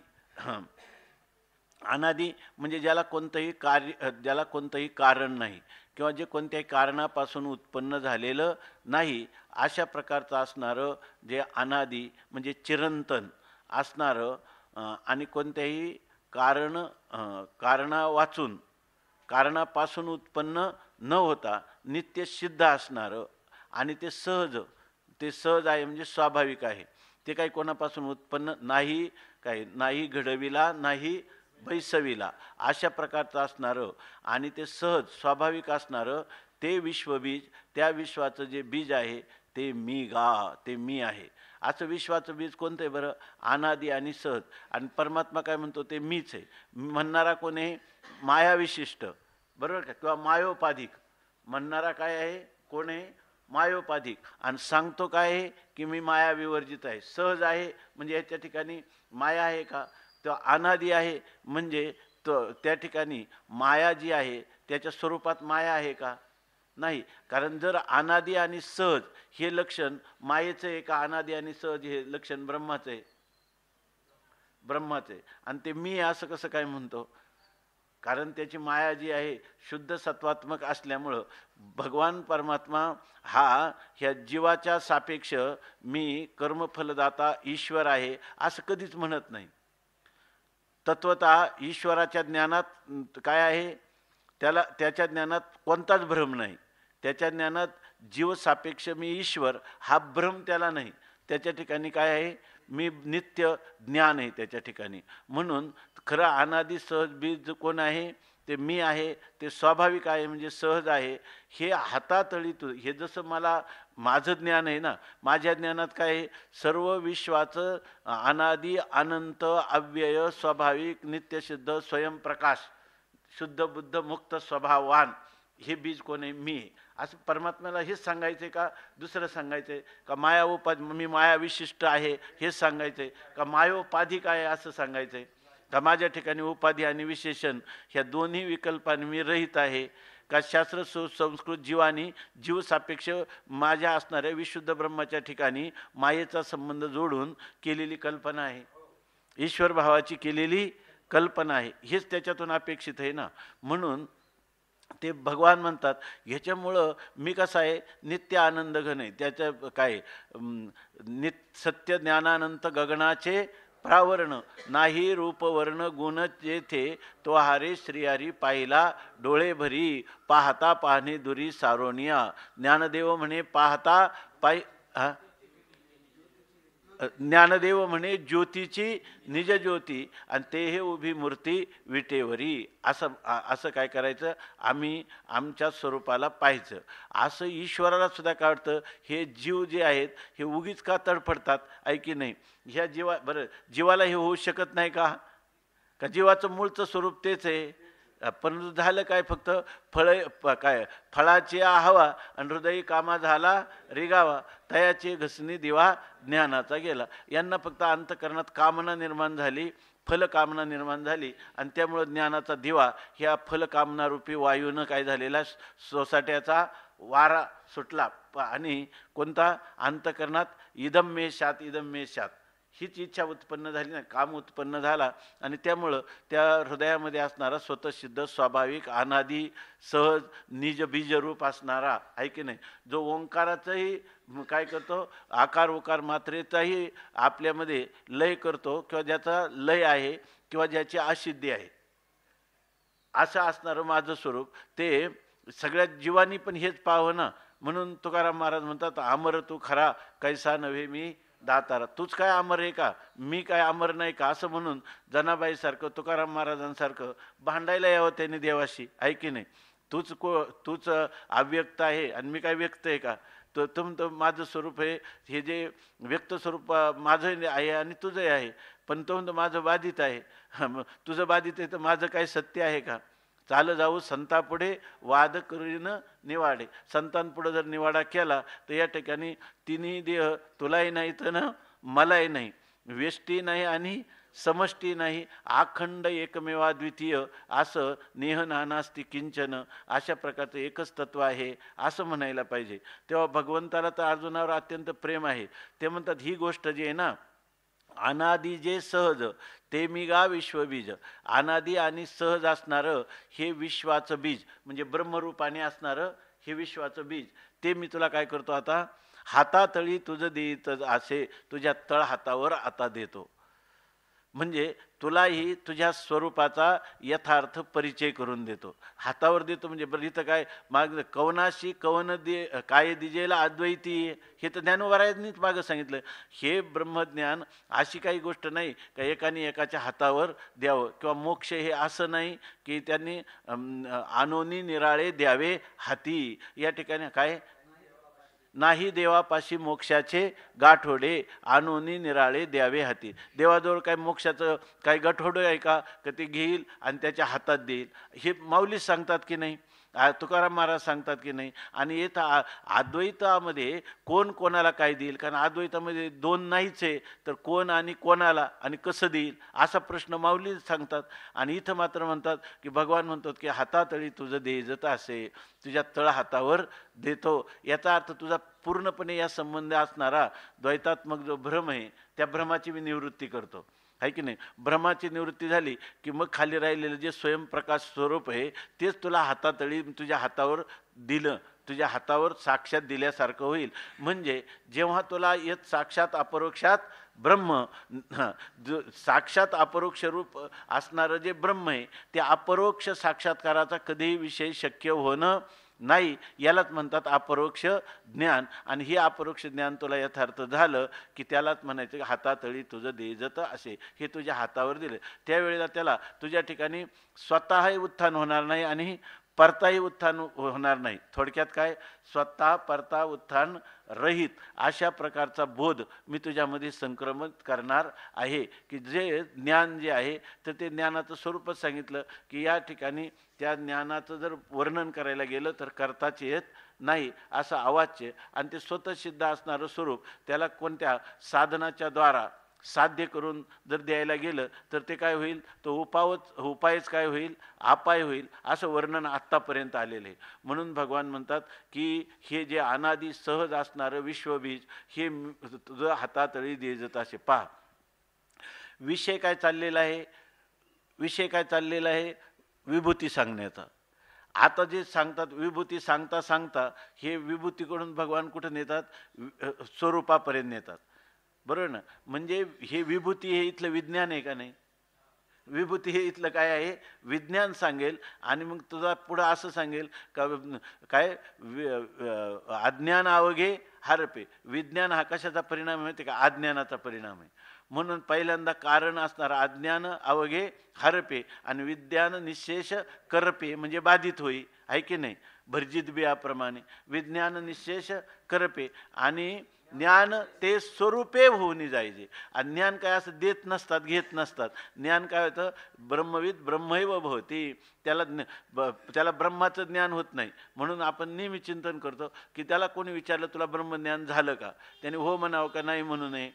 अनादि म्हणजे ज्याला कोणतंही कारण नाही किंवा जे कोणत्याही कारणापासून उत्पन्न झालेलं नाही, अशा प्रकारचं असणारं जे अनादि म्हणजे चिरंतन असणारं आणि कोणत्याही कारणापासून उत्पन्न न होता नित्य सिद्ध असणारं, आणि ते सहज आहे म्हणजे स्वाभाविक आहे, ते काही कोणापासून उत्पन्न नाही, नाही घडविला नाही बैसविला, अशा प्रकारचं असणारं आणि ते सहज स्वाभाविक असणारं ते विश्वबीज, त्या विश्वाचं जे बीज आहे ते मी आहे. असं विश्वाचं बीज कोणतं आहे बरं? अनादि आणि सहज. आणि परमात्मा काय म्हणतो? ते मीच आहे. म्हणणारा कोण आहे? मायाविशिष्ट, बरोबर का? किंवा मायोपाधिक म्हणणारा काय आहे? कोण आहे? मायोपाधिक. आणि सांगतो काय आहे? की मी माया विवर्जित आहे. सहज आहे म्हणजे याच्या ठिकाणी माया आहे का? तो अनादि आहे म्हणजे त्या ठिकाणी माया जी आहे त्याच्या स्वरूपात माया आहे का? नाही. कारण जर अनादि आणि सहज हे लक्षण मायेचं आहे का? अनादि आणि सहज हे लक्षण ब्रह्माचं आहे. आणि ते मी असं कसं काय म्हणतो? कारण त्याची माया जी आहे शुद्ध सत्वात्मक असल्यामुळं भगवान परमात्मा हा ह्या जीवाच्या सापेक्ष मी कर्मफलदाता ईश्वर आहे असं कधीच म्हणत नाही. तत्वतः ईश्वराच्या ज्ञानात काय आहे? त्याच्या ज्ञानात कोणताच भ्रम नाही. त्याच्या ज्ञानात जीव सापेक्ष मी ईश्वर हा भ्रम त्याला नाही. त्याच्या ठिकाणी काय आहे? मी नित्य ज्ञान आहे त्याच्या ठिकाणी. म्हणून खरं अनादि सहज बीज कोण आहे? ते मी आहे. ते स्वाभाविक आहे म्हणजे सहज आहे. हे हातातळी तू, हे जसं माझं ज्ञान आहे ना, माझ्या ज्ञानात काय आहे? सर्व विश्वाचं अनादि अनंत अव्यय स्वाभाविक नित्यसिद्ध स्वयंप्रकाश शुद्ध बुद्ध मुक्त स्वभाववान हे बीज कोण आहे? मी. असं परमात्म्याला हेच सांगायचं आहे का दुसरं सांगायचं आहे? का मी माया विशिष्ट आहे हेच सांगायचं आहे? का मायोपाधिक आहे असं सांगायचं आहे? का माझ्या ठिकाणी उपाधी आणि विशेषण ह्या दोन्ही विकल्पांनी मी रहित आहे? का शास्त्र संस्कृत जीवानी जीव सापेक्ष माझ्या असणाऱ्या विशुद्ध ब्रह्माच्या ठिकाणी मायेचा संबंध जोडून केलेली कल्पना आहे, ईश्वर भावाची केलेली कल्पना आहे. हेच त्याच्यातून अपेक्षित आहे ना. म्हणून ते भगवान म्हणतात ह्याच्यामुळं मी कसा आहे? नित्य आनंद घन आहे. त्याचं काय? सत्य ज्ञानानंत गगनाचे प्रावरण नाही रूपवर्ण गुण जेथे तो हारे श्रीहरी पाहिला डोळे भरी पाहता पाहणे दुरी सारोनिया. ज्ञानदेव म्हणे पाहता ज्ञानदेव म्हणे ज्योतीची निज ज्योती आणि ते हे उभी मूर्ती विटेवरी. असं काय करायचं? आम्ही आमच्या स्वरूपाला पाहायचं. असं ईश्वराला सुद्धा काय वाटतं? हे जीव जे आहेत हे उगीच का तडफडतात आहे की नाही? ह्या जीवाला हे होऊ शकत नाही का? जीवाचं मूळचं स्वरूप तेच आहे. परंतु झालं काय? फक्त फळाची हवा आणि हृदय कामा झाला रिगावा, तयाची घसणी दिवा ज्ञानाचा गेला. यांना फक्त अंतकरणात कामना निर्माण झाली, फलकामना निर्माण झाली आणि त्यामुळं ज्ञानाचा दिवा ह्या फलकामनारूपी वायूनं काय झालेला? सोसाट्याचा वारा सुटला आणि कोणता? अंतकरणात इदम मे शात हीच इच्छा उत्पन्न झाली ना, काम उत्पन्न झाला आणि त्यामुळं त्या हृदयामध्ये असणारा स्वतःसिद्ध स्वाभाविक अनादि सहज निज बीजरूप असणारा आहे की नाही, जो ओंकाराचाही काय करतो? आकार उकार मात्रेचाही आपल्यामध्ये लय करतो किंवा ज्याचा लय आहे किंवा ज्याची असिद्धी आहे, असं असणारं माझं स्वरूप ते सगळ्या जीवांनी पण हेच पाहावं ना. म्हणून तुकाराम महाराज म्हणतात, अमर तू खरा कैसा नव्हे मी दातारा. तूच काय अमर आहे का, मी काय अमर नाही का, असं म्हणून जनाबाईसारखं तुकाराम महाराजांसारखं भांडायला यावं त्यांनी देवाशी, आहे की नाही. तूच अव्यक्त आहे आणि मी काय व्यक्त आहे का. तर माझं स्वरूप आहे, हे जे व्यक्त स्वरूप माझं आहे आणि तुझंही आहे. पण तो म्हणतो माझं बाधित आहे. तुझं बाधित आहे तर माझं काय सत्य आहे का. चाल जाऊ संतापुढे वाद करीन निवाडे. संतांपुढे जर निवाडा केला तर या ठिकाणी तिन्ही देह तुलाही नाही तर ना मलाही नाही, व्यष्टी नाही आणि समष्टी नाही, अखंड एकमेवा द्वितीय, असं नेह नानास्ती किंचन, अशा प्रकारचं एकच तत्व आहे असं म्हणायला पाहिजे. तेव्हा भगवंताला तर अर्जुनावर अत्यंत प्रेम आहे. ते म्हणतात ही गोष्ट जी आहे ना, अनादि जे सहज ते मी गा विश्वबीज. अनादि आणि सहज असणारं हे विश्वाचं बीज, म्हणजे ब्रह्मरूपाने असणारं हे विश्वाचं बीज, ते मी तुला काय करतो आता, हातातळी तुझं देत असे तुझ्या तळ हातावर आता देतो. म्हणजे तुलाही तुझ्या स्वरूपाचा यथार्थ परिचय करून देतो, हातावर देतो. म्हणजे बरं इथं काय माग कवनाशी कवन काय दिजेला अद्वैती, हे तर ज्ञानोबारायांनीच मागं सांगितलं. हे ब्रह्मज्ञान अशी काही गोष्ट नाही का एकाने एकाच्या हातावर द्यावं, किंवा मोक्ष हे असं नाही की त्यांनी आनोनी निराळे द्यावे हाती. या ठिकाणी काय नाही देवापाशी मोक्षाचे गाठोडे, आणोनी निराळे द्यावे हाती. देवाजवळ काय मोक्षाचं काय गाठोडे आहे का ते घेईल आणि त्याच्या हातात देईल. हे माऊलीच सांगतात की नाही, तुकाराम महाराज सांगतात की नाही. आणि येतं अद्वैतामध्ये कोण कोणाला काय देईल, कारण अद्वैतामध्ये दोन नाहीच आहे, तर कोण आणि कोणाला आणि कसं देईल असा प्रश्न माऊली सांगतात. आणि इथं मात्र म्हणतात की भगवान म्हणतात की हातातळी तुझं देजत असे तुझ्या तळ हातावर देतो. याचा अर्थ तुझा पूर्णपणे या संबंध असणारा द्वैतात्मक जो भ्रम आहे त्या भ्रमाची मी निवृत्ती करतो, आहे की नाही. भ्रमाची निवृत्ती झाली की मग खाली राहिलेलं जे स्वयंप्रकाश स्वरूप आहे तेच तुला हातातळी तुझ्या हातावर दिलं, तुझ्या हातावर साक्षात दिल्यासारखं होईल. म्हणजे जेव्हा तुला येत साक्षात अपरोक्षात ब्रह्म, साक्षात अपरोक्ष रूप असणारं जे ब्रह्म आहे ते अपरोक्ष साक्षात्काराचा कधीही विषय शक्य होणं नाही. यालाच म्हणतात अपरोक्ष ज्ञान. आणि हे अपरोक्ष ज्ञान तुला यथार्थ झालं की त्यालाच म्हणायचं की हातातळी तुझं देजत असे, हे तुझ्या हातावर दिलं. त्यावेळेला त्याला तुझ्या ठिकाणी स्वतःही उत्थान होणार नाही आणि परताही उत्थान होणार नाही. थोडक्यात काय, स्वतः परता उत्थान रहित अशा प्रकारचा बोध मी तुझ्यामध्ये संक्रमित करणार आहे. की जे ज्ञान जे आहे तर ते ज्ञानाचं स्वरूपच सांगितलं की या ठिकाणी त्या ज्ञानाचं जर वर्णन करायला गेलं तर करताच येत नाही असं अवाच्य. आणि ते स्वतःसिद्ध असणारं स्वरूप त्याला कोणत्या साधनाच्या द्वारा साध्य करून जर द्यायला गेलं तर ते काय होईल, तो उपायच काय होईल, अपाय होईल, असं वर्णन आत्तापर्यंत आलेलं आहे. म्हणून भगवान म्हणतात की हे जे अनादी सहज असणारं विश्वबीज हे तुझं हातातळी देजत असे. पहा विषय काय चाललेला आहे, विषय काय चाललेला आहे, विभूती सांगण्याचा. आता जे सांगतात विभूती सांगता सांगता हे विभूतीकडून भगवान कुठं नेतात, स्वरूपापर्यंत नेतात. बरोबर ना. म्हणजे हे विभूती हे इथलं विज्ञान आहे का नाही, विभूती हे इथलं काय आहे, विज्ञान सांगेल. आणि मग तुझा पुढं असं सांगेल का काय, अज्ञान अवघे हरपे. विज्ञान हा कशाचा परिणाम आहे माहिती का, अज्ञानाचा परिणाम आहे. म्हणून पहिल्यांदा कारण असणारा अज्ञान अवघे हरपे आणि विज्ञान निशेष करपे, म्हणजे बाधित होई, आहे की नाही. भर्जित बियाप्रमाणे विज्ञान निशेष करपे आणि ज्ञान ते स्वरूपे होऊन जायचे. आणि ज्ञान काय असं देत नसतात, घेत नसतात. ज्ञान काय होतं, ब्रह्मविद ब्रह्मैव भवती. त्याला ब्रह्माचं ज्ञान होत नाही. म्हणून आपण नेहमी चिंतन करतो की त्याला कोणी विचारलं तुला ब्रह्मज्ञान झालं का, त्याने हो म्हणावं का नाही म्हणू नये.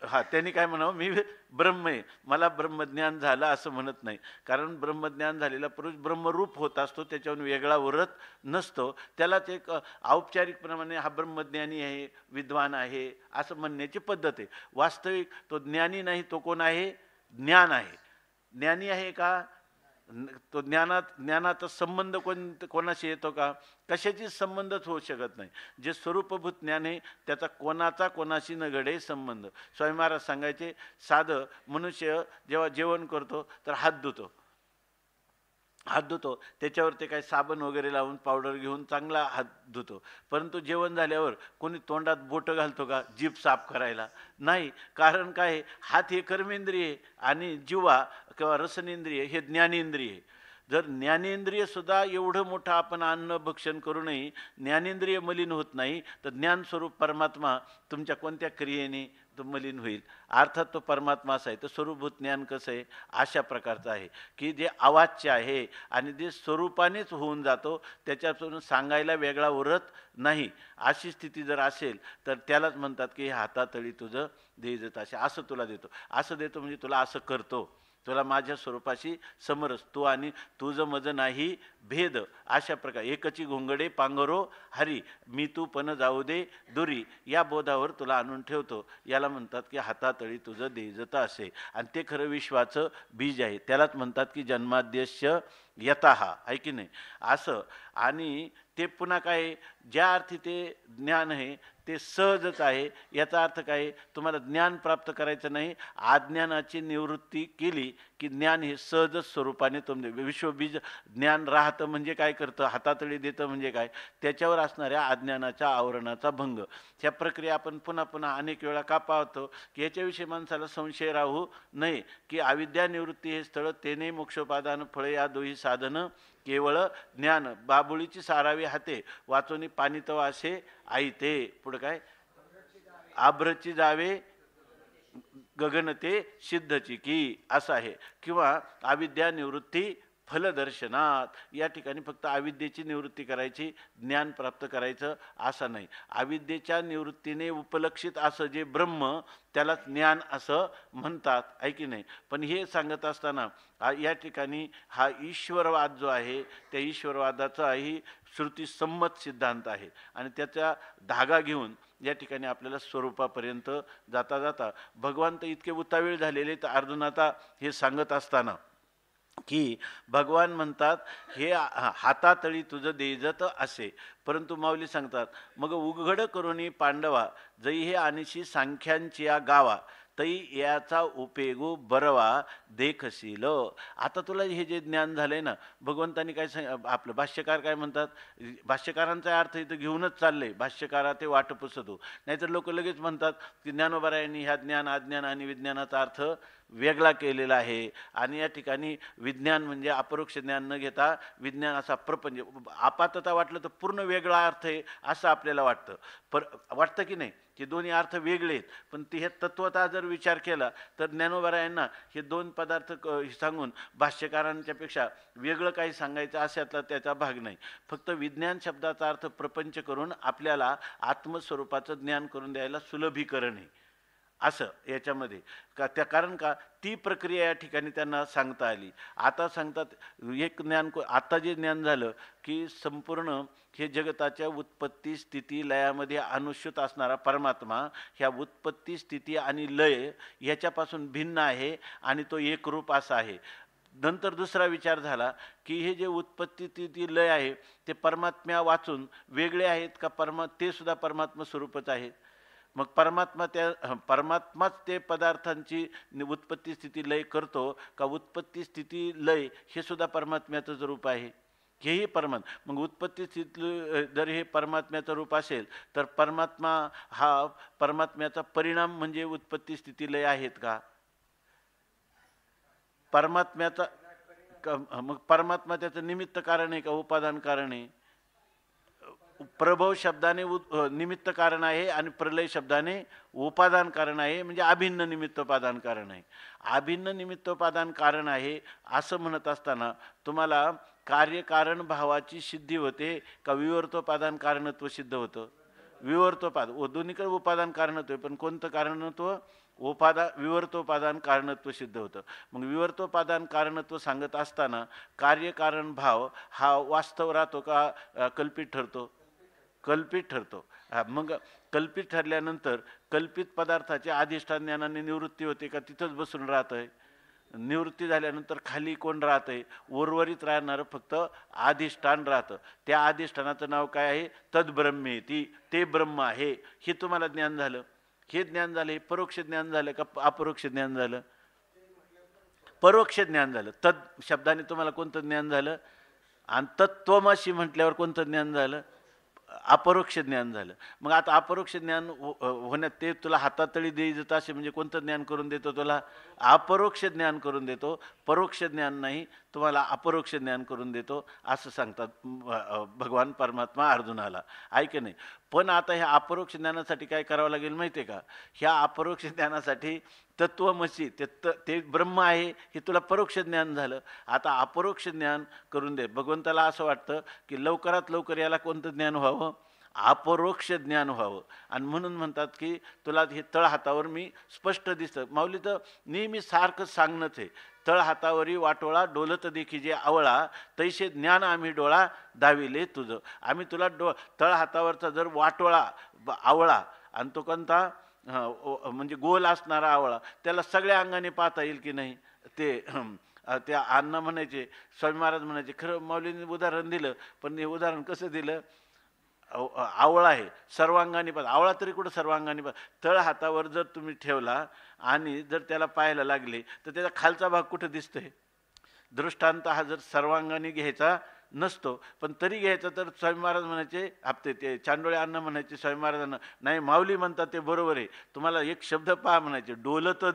हा, त्यांनी काय म्हणावं, मी ब्रह्म आहे, मला ब्रह्मज्ञान झालं असं म्हणत नाही. कारण ब्रह्मज्ञान झालेला पुरुष ब्रह्मरूप होत असतो, त्याच्यावरून वेगळा उरत नसतो. त्यालाच एक औपचारिकप्रमाणे हा ब्रह्मज्ञानी आहे, विद्वान आहे असं म्हणण्याची पद्धत आहे. वास्तविक तो ज्ञानी नाही, तो कोण आहे, ज्ञान आहे. ज्ञानी आहे का, तो ज्ञानाचा संबंध कोणाशी येतो का, कशाची संबंधच होऊ शकत नाही. जे स्वरूपभूत ज्ञान आहे त्याचा कोणाशी न घडे संबंध. स्वामी महाराज सांगायचे, साधं मनुष्य जेव्हा जेवण करतो तर हात धुतो, हात धुतो, त्याच्यावर ते काही साबण वगैरे लावून पावडर घेऊन चांगला हात धुतो. परंतु जेवण झाल्यावर कोणी तोंडात बोटं घालतो का जीभ साफ करायला? नाही. कारण काय आहे, हात हे कर्मेंद्रिय आणि जिव्हा किंवा रसनेंद्रिय हे ज्ञानेंद्रिय आहे. जर ज्ञानेंद्रिय सुद्धा एवढं मोठं आपण अन्न भक्षण करूनही ज्ञानेंद्रिय मलिन होत नाही, तर ज्ञानस्वरूप परमात्मा तुमच्या कोणत्या क्रियेने तो मलिन होईल? अर्थात तो परमात्मा असा आहे. तर स्वरूपभूत ज्ञान कसं आहे? अशा प्रकारचं आहे की जे अवाच्य आहे आणि जे स्वरूपानेच होऊन जातो, त्याच्यापासून सांगायला वेगळा उरत नाही. अशी स्थिती जर असेल तर त्यालाच म्हणतात की हातातळी तुझं देजत असे. असं तुला देतो, असं देतो म्हणजे तुला असं करतो, तुला माझ्या स्वरूपाशी समरस, तू आणि तुझं मज नाही भेद. अशा प्रकारे एकची घोंगडे पांघरो हरी, मी तू पण जाऊ दे दुरी, या बोधावर तुला आणून ठेवतो. याला म्हणतात की हातातळी तुझं देजत असे. आणि ते खरं विश्वाचं बीज आहे. त्यालाच म्हणतात की जन्माद्यस्य यतः, आहे की नाही असं. आणि ते पुन्हा काय, ज्या अर्थी ते ज्ञान आहे ते सहजच आहे. याचा अर्थ काय, तुम्हाला ज्ञान प्राप्त करायचं नाही, अज्ञानाची निवृत्ती केली की ज्ञान हे सहजच स्वरूपाने तुमचे विश्वबीज ज्ञान राहतं. म्हणजे काय करतं, हातातळी देतं म्हणजे काय, त्याच्यावर असणाऱ्या अज्ञानाच्या आवरणाचा भंग. ह्या प्रक्रिया आपण पुन्हा पुन्हा अनेक वेळा का पाहतो की याच्याविषयी माणसाला संशय राहू नये की अविद्या निवृत्ती हे स्थळ, तेने मोक्षोपादान फळे, या दोही साधन केवळ ज्ञान. बाबुळीची सारावी हाते, वाचोनी पाणी तव असे आई ते. पुढं काय, आभ्रची जावे गगन ते सिद्धची की, असं आहे. किंवा अविद्या निवृत्ती फलदर्शनात, या ठिकाणी फक्त अविद्येची निवृत्ती करायची, ज्ञान प्राप्त करायचं असं नाही. अविद्येच्या निवृत्तीने उपलक्षित असं जे ब्रह्म, त्याला ज्ञान असं म्हणतात, आहे की नाही. पण हे सांगत असताना या ठिकाणी हा ईश्वरवाद जो आहे, त्या ईश्वरवादाचाही श्रुतीसंमत सिद्धांत आहे. आणि त्याचा धागा घेऊन या ठिकाणी आपल्याला स्वरूपापर्यंत जाता जाता भगवान तर इतके उतावीळ झालेले, तर अर्जुनाचा हे सांगत असताना की भगवान म्हणतात हे हातातळी तुझं देजत असे. परंतु माऊली सांगतात, मग उघड करुणी पांडवा, जई हे आणशी सांख्यांची या गावा, तई याचा उपेगू बरवा देखशील. आता तुला हे जे ज्ञान झालंय ना, भगवंतांनी काय आपलं भाष्यकार काय म्हणतात, भाष्यकारांचा अर्थ इथं घेऊनच चाललंय, भाष्यकारा ते वाट पुसतो. नाहीतर लोक लगेच म्हणतात की ज्ञानोबारायांनी ह्या ज्ञान, अज्ञान आणि विज्ञानाचा अर्थ वेगळा केलेला आहे. आणि या ठिकाणी विज्ञान म्हणजे अपरोक्ष ज्ञान न घेता विज्ञान असा प्रपंच, आपातता वाटलं तर पूर्ण वेगळा अर्थ आहे असं आपल्याला वाटतं. वाटतं की नाही की दोन्ही अर्थ वेगळे आहेत. पण ते हे तत्वता जर विचार केला तर ज्ञानोबारायांना हे दोन पदार्थ सांगून भाष्यकारांच्यापेक्षा वेगळं काही सांगायचं अशातला त्याचा भाग नाही. फक्त विज्ञान शब्दाचा अर्थ प्रपंच करून आपल्याला आत्मस्वरूपाचं ज्ञान करून द्यायला सुलभीकरण आहे असं याच्यामध्ये का कारण का ती प्रक्रिया या ठिकाणी त्यांना सांगता आली. आता सांगतात एक ज्ञान, आता जे ज्ञान झालं की संपूर्ण हे जगताच्या उत्पत्ती स्थिती लयामध्ये अनुश्युत असणारा परमात्मा ह्या उत्पत्ती स्थिती आणि लय ह्याच्यापासून भिन्न आहे आणि तो एकरूप असा आहे. नंतर दुसरा विचार झाला की हे जे उत्पत्ती स्थिती लय आहे ते परमात्म्या वाचून वेगळे आहेत का, ते सुद्धा परमात्मा स्वरूपच आहे. मग परमात्माच ते पदार्थांची उत्पत्ती स्थिती लय करतो का, उत्पत्ती स्थिती लय हे सुद्धा परमात्म्याचं रूप आहे, हेही मग उत्पत्ती स्थिती जर हे परमात्म्याचं रूप असेल तर परमात्मा हा परमात्म्याचा परिणाम म्हणजे उत्पत्ती स्थिती लय आहेत का? परमात्म्याचा मग परमात्मा त्याचं निमित्त कारण आहे का उपादान कारण आहे? प्रभव शब्दाने निमित्त कारण आहे आणि प्रलय शब्दाने उपादान कारण आहे, म्हणजे अभिन्न निमित्तोपादान कारण आहे. अभिन्न निमित्तोपादान कारण आहे असं म्हणत असताना तुम्हाला कार्यकारण भावाची सिद्धी होते का विवर्तोपादान कारणत्व सिद्ध होतं? दोन्हीकडे उपादान कारणत्व आहे, पण कोणतं कारणत्व? विवर्तोपादान कारणत्व सिद्ध होतं. मग विवर्तोपादान कारणत्व सांगत असताना कार्यकारण भाव हा वास्तव राहतो का कल्पित ठरतो? कल्पित ठरतो. मग कल्पित ठरल्यानंतर कल्पित पदार्थाचे अधिष्ठान ज्ञानाने निवृत्ती होते का तिथंच बसून राहत आहे? निवृत्ती झाल्यानंतर खाली कोण राहत आहे? उर्वरित राहणारं फक्त अधिष्ठान राहतं. त्या अधिष्ठानाचं नाव काय आहे? तद्ब्रह्मेती, ते ब्रह्म आहे. हे तुम्हाला ज्ञान झालं. हे ज्ञान झालं, हे परोक्ष ज्ञान झालं का अपरोक्ष ज्ञान झालं? परोक्ष ज्ञान झालं. तद शब्दाने तुम्हाला कोणतं ज्ञान झालं? आणि तत्त्वमसी म्हटल्यावर कोणतं ज्ञान झालं? अपरोक्ष ज्ञान झालं. मग आता अपरोक्ष ज्ञान होण्यात ते तुला हातातळी देत असे म्हणजे कोणतं ज्ञान करून देतो? तुला अपरोक्ष ज्ञान करून देतो, परोक्ष ज्ञान नाही, तुम्हाला अपरोक्ष ज्ञान करून देतो असं सांगतात भगवान परमात्मा अर्जुनाला. ऐक नाही. पण आता ह्या अपरोक्ष ज्ञानासाठी काय करावं लागेल माहिती आहे का? ह्या अपरोक्ष ज्ञानासाठी तत्त्वमसी ते ब्रह्म आहे हे तुला परोक्ष ज्ञान झालं. आता अपरोक्ष ज्ञान करून दे. भगवंताला असं वाटतं की लवकरात लवकर याला कोणतं ज्ञान व्हावं? अपरोक्ष ज्ञान व्हावं. आणि म्हणून म्हणतात की तुला हे तळ हातावर मी स्पष्ट दिसतं. माऊली तर नेहमी सारखं सांगणंच आहे, तळ हातावरी वाटोळा डोलत देखी जे आवळा, तैसे ज्ञान आम्ही डोळा दाविले तुझं. आम्ही तुला तळ हातावरचा जर वाटोळा आवळा, आणि तो कोणता? म्हणजे गोल असणारा आवळा, त्याला सगळ्या अंगाने पाहता येईल की नाही? ते अण्णा म्हणायचे, स्वामी महाराज म्हणायचे, खरं माऊलीने उदाहरण दिलं, पण हे उदाहरण कसं दिलं? आवळा आहे सर्वांगाने पाहत, आवळा तरी कुठं सर्वांगाने पाहत? तळ हातावर जर तुम्ही ठेवला आणि जर त्याला पाहायला लागले तर त्याचा खालचा भाग कुठं दिसतोय? दृष्टांत हा जर सर्वांगाने घ्यायचा नसतो, पण तरी घ्यायचा तर स्वामी महाराज म्हणायचे, आपते ते चांडोळे अण्णा म्हणायचे स्वामी महाराजांना, नाही माऊली म्हणतात ते बरोबर आहे, तुम्हाला एक शब्द पहा म्हणायचे, डोलत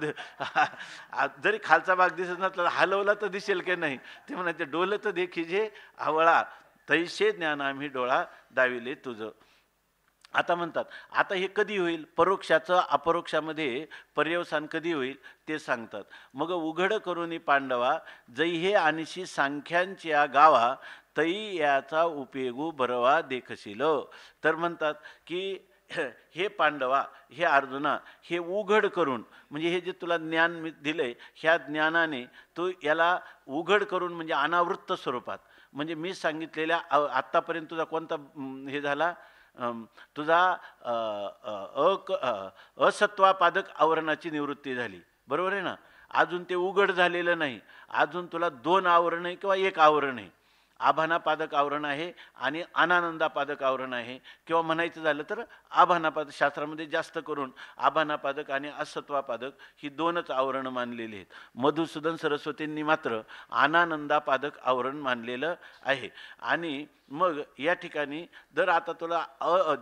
जरी खालचा भाग दिसत नसला हलवला तर दिसेल की नाही? ते म्हणायचे डोलत देखी जे आवळा, तैसे ज्ञान आम्ही डोळा दाविले तुझं. आता म्हणतात आता हे कधी होईल? परोक्षाचं अपरोक्षामध्ये पर्यवसान कधी होईल ते सांगतात. मग उघड करून पांडवा, जै हे आणशी सांख्यांच्या गावा, तै याचा उपयोगू बरवा देखशील. तर म्हणतात की हे पांडवा, हे अर्जुना, हे उघड करून म्हणजे हे जे तुला ज्ञान मी दिलंय, ह्या ज्ञानाने तू याला उघड करून म्हणजे अनावृत्त स्वरूपात, म्हणजे मी सांगितलेल्या आत्तापर्यंत तुझा कोणता हे झाला? तुझा असत्वापादक आवरणाची निवृत्ती झाली, बरोबर आहे ना? अजून ते उघड झालेलं नाही. अजून तुला 2 आवरण आहे किंवा 1 आवरण आहे. आभानापादक आवरण आहे आणि अनानंदापादक आवरण आहे, किंवा म्हणायचं झालं तर आभानापादक. शास्त्रामध्ये जास्त करून आभानापादक आणि असत्वापादक ही 2च आवरण मानलेली आहेत. मधुसूदन सरस्वतींनी मात्र अनानंदापादक आवरण मानलेलं आहे. आणि मग या ठिकाणी जर आता तुला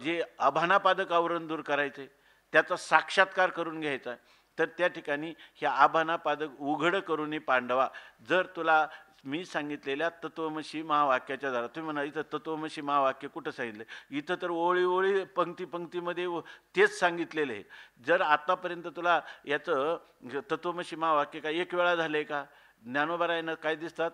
जे आभानापादक आवरण दूर करायचे, त्याचा साक्षात्कार करून घ्यायचा, तर त्या ठिकाणी ह्या आभानापादक उघड करून पांडवा, जर तुला मी सांगितलेल्या तत्वमसी महावाक्याच्या द्वारा, तुम्ही म्हणा इथं तत्वमसी महावाक्य कुठं सांगितलं? इथं तर ओळी ओळी पंक्तीमध्ये तेच सांगितलेलं आहे. जर आतापर्यंत तुला याचं तत्वमसी महावाक्य काय 1 वेळा झालंय का? ज्ञानोबारायनं काय दिसतात?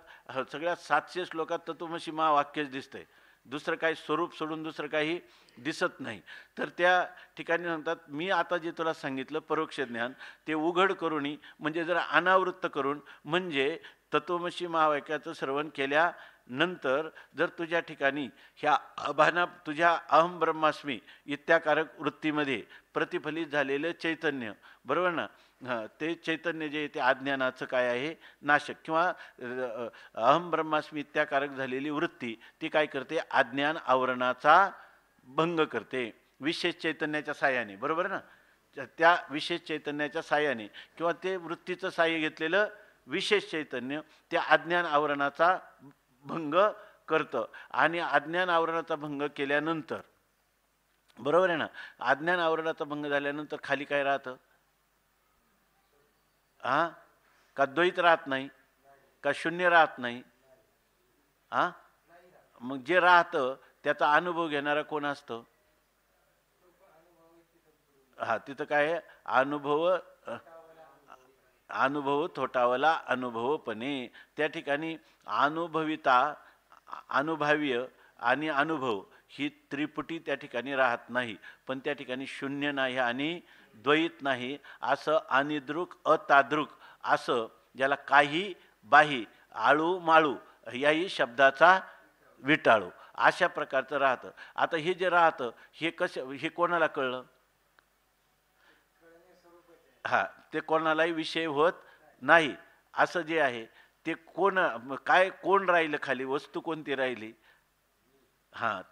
सगळ्या 700 श्लोकात तत्वमसी महावाक्यच दिसतंय, दुसरं काही स्वरूप सोडून दुसरं काही दिसत नाही. तर त्या ठिकाणी म्हणतात मी आता जे तुला सांगितलं परोक्ष ज्ञान, ते उघड करूनी म्हणजे जर अनावृत्त करून, म्हणजे तत्वमसी महावाक्याचं श्रवण केल्यानंतर जर तुझ्या ठिकाणी ह्या तुझ्या अहम ब्रह्मास्मी इत्याकारक वृत्तीमध्ये प्रतिफलित झालेलं चैतन्य, बरोबर ना? ते चैतन्य जे ते अज्ञानाचं काय आहे? नाशक. किंवा अहम ब्रह्मास्मी इत्याकारक झालेली वृत्ती ती काय करते? अज्ञान आवरणाचा भंग करते विशेष चैतन्याच्या साह्याने, बरोबर ना? त्या विशेष चैतन्याच्या साह्याने किंवा ते वृत्तीचं साह्य घेतलेलं विशेष चैतन्य त्या अज्ञान आवरणाचा भंग करतं. आणि अज्ञान आवरणाचा भंग केल्यानंतर, बरोबर आहे ना, अज्ञान आवरणाचा भंग झाल्यानंतर खाली काय राहतं? का द्वैत राहत नाही? का शून्य राहत नाही? मग जे राहतं त्याचा अनुभव घेणारा कोण असतो? तिथं काय आहे? अनुभव थोटावला अनुभवपणे. त्या ठिकाणी अनुभविता, अनुभव्य आणि अनुभव ही त्रिपुटी त्या ठिकाणी राहत नाही. पण त्या ठिकाणी शून्य नाही आणि द्वैत नाही, असं अनिद्रुक अताद्रुक, असं ज्याला काही बाही आळू माळू याही शब्दाचा विटाळू, अशा प्रकारचं राहतं. आता हे जे राहतं हे हे कोणाला कळलं? ते कोणालाही विषय होत नाही. असं जे आहे ते कोण राहिलं खाली? वस्तू कोणती राहिली?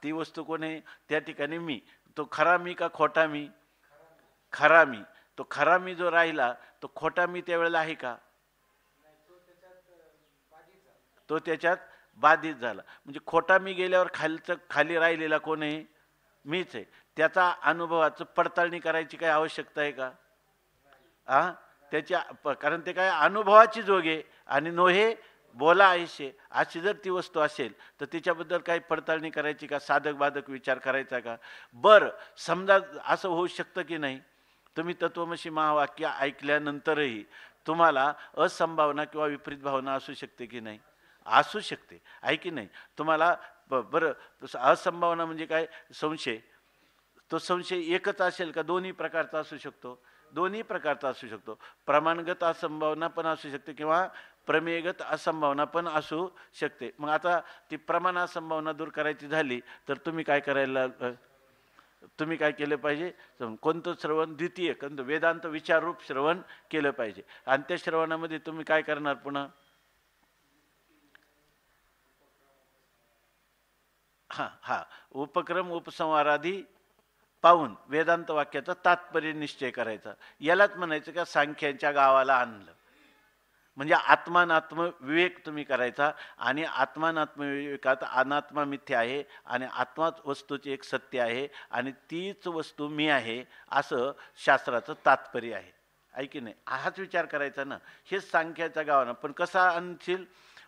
ती वस्तू कोण आहे? त्या ठिकाणी मी. तो खरा मी का खोटा मी? खरा मी. तो खरा मी जो राहिला तो खोटा मी त्यावेळेला आहे का? तो त्याच्यात बाधित झाला. म्हणजे खोटा मी गेल्यावर खाली राहिलेला कोण आहे? मीच आहे. त्याचा अनुभवाचं पडताळणी करायची काय आवश्यकता आहे का? कारण ते काय अनुभवाची जोगे आणि नोहे बोला ऐशे अशी जर ती वस्तू असेल तर तिच्याबद्दल काही पडताळणी करायची का? साधक बाधक विचार करायचा का? बरं, समजा असं होऊ शकतं की नाही, तुम्ही तत्वमसी महावाक्य ऐकल्यानंतरही तुम्हाला असंभावना किंवा विपरीत भावना असू शकते की नाही? असू शकते, आहे की नाही? तुम्हाला बरं, असंभावना म्हणजे काय? संशय. तो संशय एकच असेल का दोन्ही प्रकारचा असू शकतो? दोन्ही प्रकारचा असू शकतो. प्रमाणगत असंभावना पण असू शकते किंवा प्रमेयगत असंभावना पण असू शकते. मग आता ती प्रमाण असंभावना दूर करायची झाली तर तुम्ही काय केलं पाहिजे? कोणतं श्रवण? द्वितीय वेदांत विचाररूप श्रवण केलं पाहिजे. आणि त्या श्रवणामध्ये तुम्ही काय करणार? पुन्हा उपक्रम उपसंहारादी पाहून वेदांत वाक्याचा तात्पर्य निश्चय करायचा. यालाच म्हणायचं का सांख्यांच्या गावाला आणलं. म्हणजे आत्मानात्म विवेक तुम्ही करायचा. आणि आत्मानात्म विवेकात अनात्मा मिथ्या आहे आणि आत्माच वस्तूची एक सत्य आहे आणि तीच वस्तू मी आहे असं शास्त्राचं तात्पर्य आहे. आहे की नाही? हाच विचार करायचा ना. हेच सांख्याच्या गावानं. पण कसा आणशील?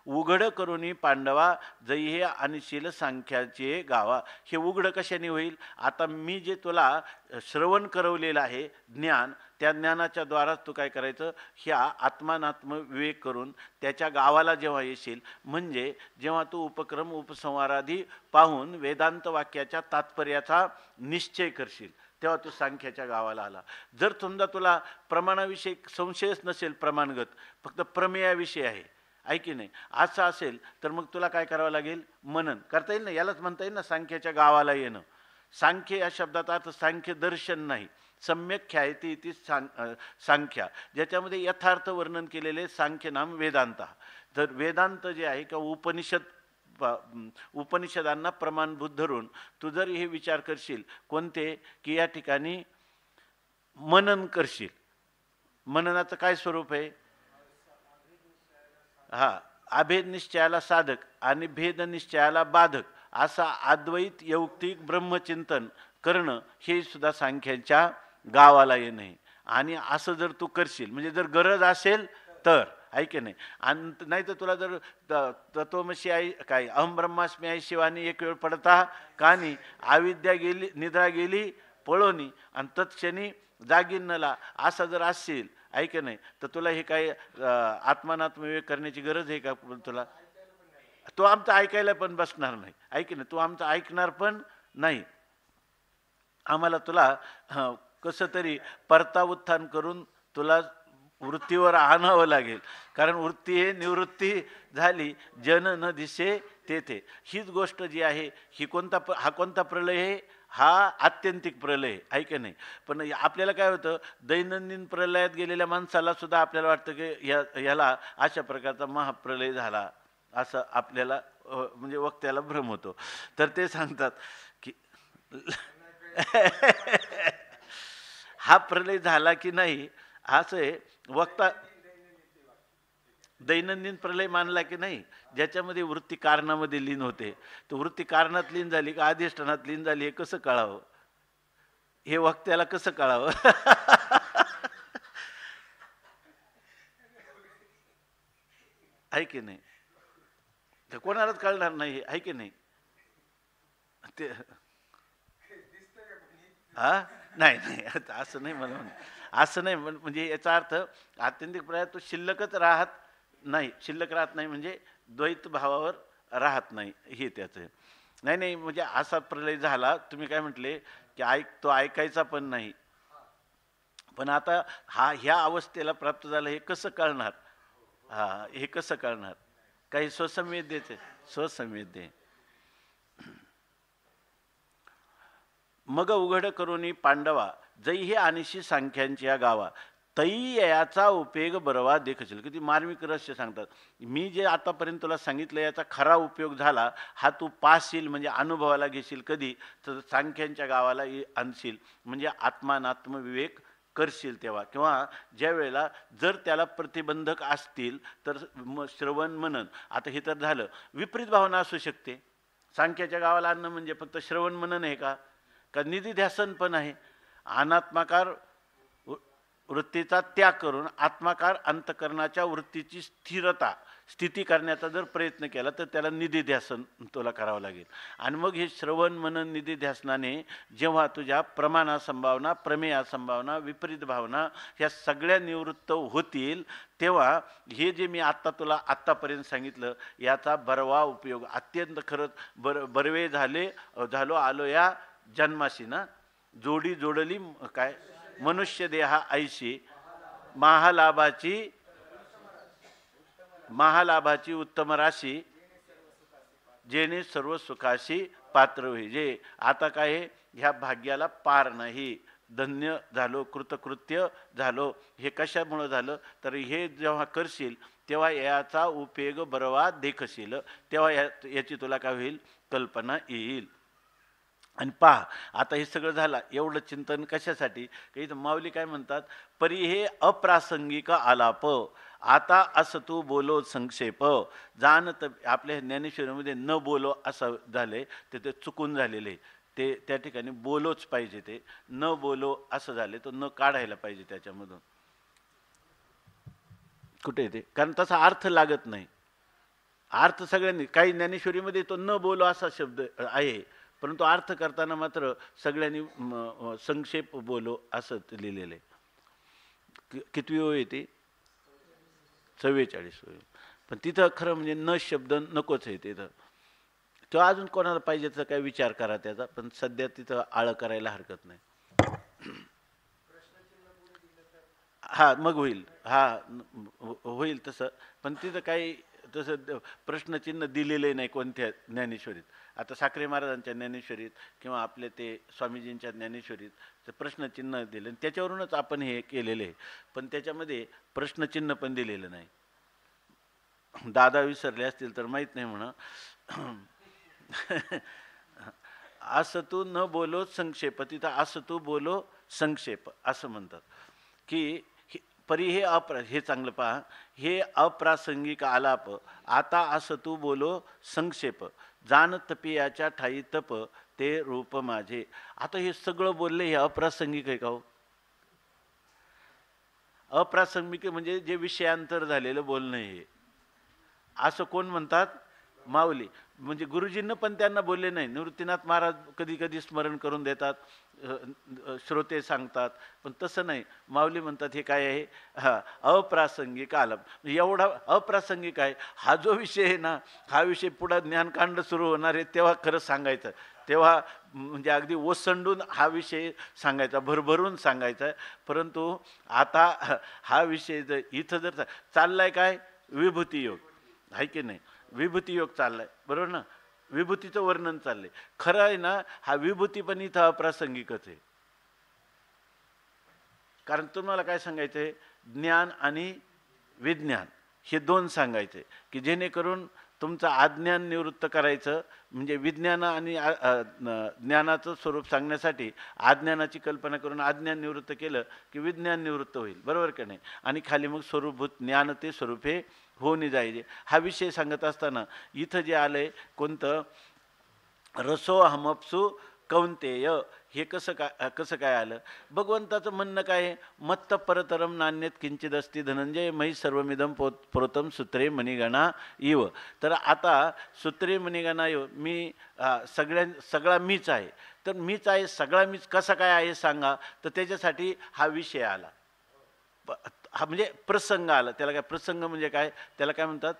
उघड करुनी पांडवा जई हे आणशील सांख्याचे गावा. हे उघड कशाने होईल? आता मी जे तुला श्रवण करवलेलं आहे ज्ञान, त्या ज्ञानाच्या द्वाराच तू काय करायचं? ह्या आत्मानात्म विवेक करून त्याच्या गावाला जेव्हा येशील, म्हणजे जेव्हा तू उपक्रम उपसंहारादी पाहून वेदांत वाक्याच्या तात्पर्याचा निश्चय करशील तेव्हा तू सांख्याच्या गावाला आला. जर समजा तुला प्रमाणाविषयी संशयच नसेल, प्रमाणगत फक्त प्रमेयाविषयी आहे की नाही, असं असेल तर मग तुला काय करावं लागेल? मनन करता येईल ना. यालाच म्हणता येईल ना सांख्याच्या गावाला येणं. सांख्य या शब्दाचा अर्थ सांख्य दर्शन नाही, सम्यक ख्यायती इति सांख्या, ज्याच्यामध्ये यथार्थ वर्णन केलेले सांख्य नाम वेदांत. तर वेदांत जे आहे किंवा उपनिषदांना प्रमाणभूत धरून तू जर हे विचार करशील कोणते, की या ठिकाणी मनन करशील. मननाचं काय स्वरूप आहे? अभेद निश्चयाला साधक आणि भेद निश्चयाला बाधक असा अद्वैत यौक्तिक ब्रह्मचिंतन करणं हे सुद्धा सांख्यांच्या गावाला येणे. आणि असं जर तू करशील, म्हणजे जर गरज असेल तर, आहे की नाही. आणि नाही तर तुला जर तत्वमसी आई काय अहम ब्रह्मास्मी आई शिवानी एक वेळ पडता कानी अविद्या गेली निद्रा गेली पळोनी आणि तत्क्षणी जागिन्नला असं जर असेल, आहे की नाही, तर तुला हे काय आत्मानात्म विवेक करण्याची गरज आहे का तुला? तो आमचं ऐकायला पण बसणार नाही, आहे की नाही. तू आमचं ऐकणार पण नाही. आम्हाला तुला कसं तरी परता उत्थान करून तुला वृत्तीवर आणावं लागेल. कारण वृत्ती हे निवृत्ती झाली, जन न दिसे तेथे. हीच गोष्ट जी आहे ही कोणता प्रलय आहे? हा आत्यंतिक प्रलय आहे की नाही. पण आपल्याला काय होतं, दैनंदिन प्रलयात गेलेल्या माणसाला सुद्धा आपल्याला वाटतं की ह्याला अशा प्रकारचा महाप्रलय झाला असं आपल्याला म्हणजे वक्त्याला भ्रम होतो. तर ते सांगतात की हा प्रलय झाला की नाही असं आहे. वक्ता दैनंदिन प्रलय मानला की नाही, ज्याच्यामध्ये वृत्ती कारणामध्ये लीन होते. तर वृत्ती कारणात लीन झाली का अधिष्ठानात लीन झाली हे कसं कळावं? हे वक्त्याला कसं कळावं? आहे की नाही. तर कोणालाच कळणार नाही, आहे की नाही. ते नाही असं नाही मला असं नाही म्हणजे याचा अर्थ आत्यंतिक प्रलय तो शिल्लकच राहत नाही. शिल्लक राहत नाही म्हणजे द्वैत भावावर राहत नाही हे त्याचं. नाही म्हणजे असा प्रलय झाला, तुम्ही काय म्हटले की तो ऐकायचा पण नाही. पण आता ह्या अवस्थेला प्राप्त झालं हे कसं कळणार? हे कसं कळणार? काही स्वसंवेद्यते स्वसंवेद्य. मग उघड करुनी पांडवा जई हे आणशी सांख्यांच्या गावा तई याचा उपयोग बरवा देखशील. किती मार्मिक रहस्य सांगतात. मी जे आतापर्यंत तुला सांगितलं याचा खरा उपयोग झाला हा तू पाहशील, म्हणजे अनुभवाला घेशील. कधी? तर सांख्यांच्या गावाला आणशील, म्हणजे आत्मानात्म विवेक करशील तेव्हा, किंवा ज्या वेळेला जर त्याला प्रतिबंधक असतील तर श्रवण मनन. आता हे तर झालं. विपरीत भावना असू शकते. सांख्याच्या गावाला आणणं म्हणजे फक्त श्रवण मनन आहे का निधिध्यासन पण आहे. अनात्माकार वृत्तीचा त्याग करून आत्माकार अंतकरणाच्या वृत्तीची स्थिती करण्याचा जर प्रयत्न केला तर त्याला निधिध्यासन तुला करावं लागेल. आणि मग हे श्रवण मनन निधिध्यासनाने जेव्हा तुझ्या प्रमाणा संभावना, प्रमेया संभावना, विपरीत भावना ह्या सगळ्या निवृत्त होतील, तेव्हा हे जे मी तुला आत्तापर्यंत सांगितलं याचा बरवा उपयोग अत्यंत खरंच बरवे झालो आलो या जन्माशी ना, जोडी जोडली काय मनुष्य देहा ऐशी, महालाभाची उत्तम राशी, जेणे सर्व सुखाशी पात्र होई. जे आता काय ह्या भाग्याला पार नाही, धन्य झालो, कृतकृत्य झालो. हे कशामुळं झालं तर हे जेव्हा करशील तेव्हा याचा उपयोग बरवा देखशील, तेव्हा याची तुला काय होईल कल्पना येईल. आणि पहा आता हे सगळं झालं. एवढं चिंतन कशासाठी की इथं माऊली काय म्हणतात, परी हे अप्रासंगिक आलाप, आता असं तू बोलो संक्षेप. जाणत आपल्या ज्ञानेश्वरीमध्ये न बोलो असं झालंय, ते चुकून झालेलं आहे. ते त्या ठिकाणी बोलोच पाहिजे, ते न बोलो असं झाले, तो न काढायला पाहिजे त्याच्यामधून. कुठे ते, कारण तसा अर्थ लागत नाही. अर्थ सगळ्यांनी, काही ज्ञानेश्वरीमध्ये तो न बोलो असा शब्द आहे, परंतु अर्थ करताना मात्र सगळ्यांनी संक्षेप बोलो असं लिहिलेलं आहे. कितवी ओळ येते 44 ओळ. पण तिथं खरं म्हणजे न शब्द नकोच आहे तिथं. तो अजून कोणाला पाहिजे तर काय विचार करा त्याचा, पण सध्या तिथं आळं करायला हरकत नाही. हा मग होईल, हा होईल तसं. पण तिथं काही तसं प्रश्नचिन्ह दिलेलं नाही कोणत्या ज्ञानेश्वरीत. आता साखरे महाराजांच्या ज्ञानेश्वरीत किंवा आपले ते स्वामीजींच्या ज्ञानेश्वरीत ते प्रश्नचिन्ह दिले, त्याच्यावरूनच आपण हे केलेलं आहे. पण त्याच्यामध्ये प्रश्नचिन्ह पण दिलेलं नाही. दादा विसरले असतील तर माहीत नाही म्हणा. असं तू न बोलो संक्षेप, तिथं असं तू बोलो संक्षेप असं म्हणतात की परी हे हे चांगलं पहा, हे अप्रासंगिक आलाप, आता असं तू बोलो संक्षेप, जाण तपियाच्या ठाई तप, ते रूप माझे. आता हे सगळं बोलले हे अप्रासंगिक आहे का हो? अप्रासंगिक म्हणजे जे विषयांतर झालेलं बोलणं हे, असं कोण म्हणतात? माऊली. म्हणजे गुरुजींना पण त्यांना बोलले नाही. निवृत्तीनाथ महाराज कधी कधी स्मरण करून देतात, श्रोते सांगतात, पण तसं नाही. माऊली म्हणतात हे काय आहे, हा अप्रासंगिक आलाप. एवढा अप्रासंगिक आहे हा जो विषय आहे ना, हा विषय पुढं ज्ञानकांड सुरू होणार आहे तेव्हा खरं सांगायचं, तेव्हा म्हणजे अगदी ओसंडून हा विषय सांगायचा, भरभरून सांगायचा. परंतु आता हा विषय जर इथं जर चाललाय काय, विभूती योग आहे की नाही, विभूती योग चाललाय, बरोबर ना, विभूतीचं वर्णन चाललंय. खरं आहे ना, हा विभूती पण इथं अप्रासंगिकच आहे. कारण तुम्हाला काय सांगायचं आहे, ज्ञान आणि विज्ञान हे दोन सांगायचे, की जेणेकरून तुमचं अज्ञान निवृत्त करायचं. म्हणजे विज्ञान आणि ज्ञानाचं स्वरूप सांगण्यासाठी अज्ञानाची कल्पना करून अज्ञान निवृत्त केलं की विज्ञान निवृत्त होईल, बरोबर का नाही. आणि खाली मग स्वरूपभूत ज्ञान ते स्वरूपे होऊन जायचे. हा विषय सांगत असताना इथं जे आलंय कोणतं, रसो हमपसू कौंतेय, हे कसं काय आलं? भगवंताचं म्हणणं काय आहे, मत्त परतरम नान्यत किंचित अस्ति धनंजय मयि सर्वमिदम प्रोतम सूत्रे मणिगणा इव. तर आता सूत्रे मणिगणा इव, मी सगळा मीच आहे. तर मीच आहे, सगळा मीच कसा काय आहे सांगा. तर त्याच्यासाठी हा विषय आला, हा म्हणजे प्रसंग आला. त्याला काय प्रसंग म्हणजे काय, त्याला काय म्हणतात,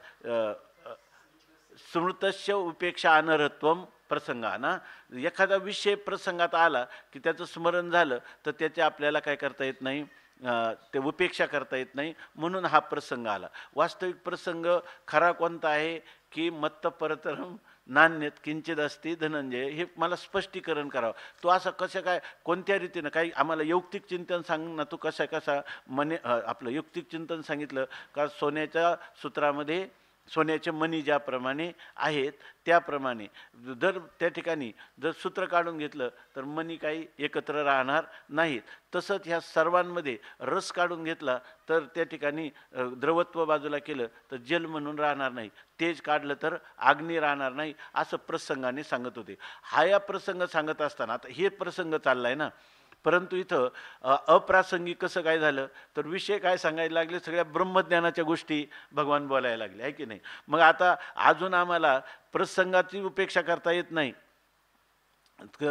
स्मृतस्य उपेक्षा अनर्हत्वम प्रसंगा ना. एखादा विषय प्रसंगात आला की त्याचं स्मरण झालं तर त्याचे आपल्याला काय करता येत नाही, ते उपेक्षा करता येत नाही, म्हणून हा प्रसंग आला. वास्तविक प्रसंग खरा कोणता आहे की मत्त परतरम नान्यत किंचित अस्ति धनंजय, हे मला स्पष्टीकरण करावं. तो असं कसं काय, कोणत्या रीतीनं, काही आम्हाला यौक्तिक चिंतन सांग ना, तू कसा आपलं यौक्तिक चिंतन सांगितलं का सोन्याच्या सूत्रामध्ये सोन्याचे मणी ज्याप्रमाणे आहेत त्याप्रमाणे जर त्या ठिकाणी जर सूत्र काढून घेतलं तर मणी काही एकत्र राहणार नाहीत. तसंच ह्या सर्वांमध्ये रस काढून घेतला तर त्या ठिकाणी द्रवत्व बाजूला केलं तर जल म्हणून राहणार नाही, तेज काढलं तर अग्नी राहणार नाही, असं प्रसंगाने सांगत होते. हा या प्रसंग सांगत असताना आता हे प्रसंग चाललाय ना, परंतु इथं अप्रासंगिक कसं काय झालं तर विषय काय सांगायला लागले, सगळ्या ब्रह्मज्ञानाच्या गोष्टी भगवान बोलायला लागले आहे की नाही. मग आता अजून आम्हाला प्रसंगाची उपेक्षा करता येत नाही,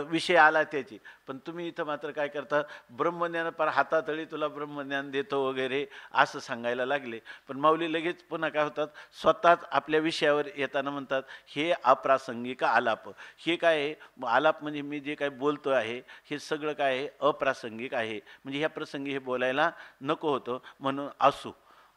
विषय आला त्याची, पण तुम्ही इथं मात्र काय करता, ब्रह्मज्ञान पर हातातळी तुला ब्रह्मज्ञान देतो वगैरे असं सांगायला लागले. पण माऊली लगेच पुन्हा काय होतात, स्वतःच आपल्या विषयावर येताना म्हणतात हे अप्रासंगिक आलाप. हे काय आहे, आलाप म्हणजे मी जे काय बोलतो आहे हे सगळं काय आहे, अप्रासंगिक आहे, म्हणजे ह्या प्रसंगी हे बोलायला नको होतं, म्हणून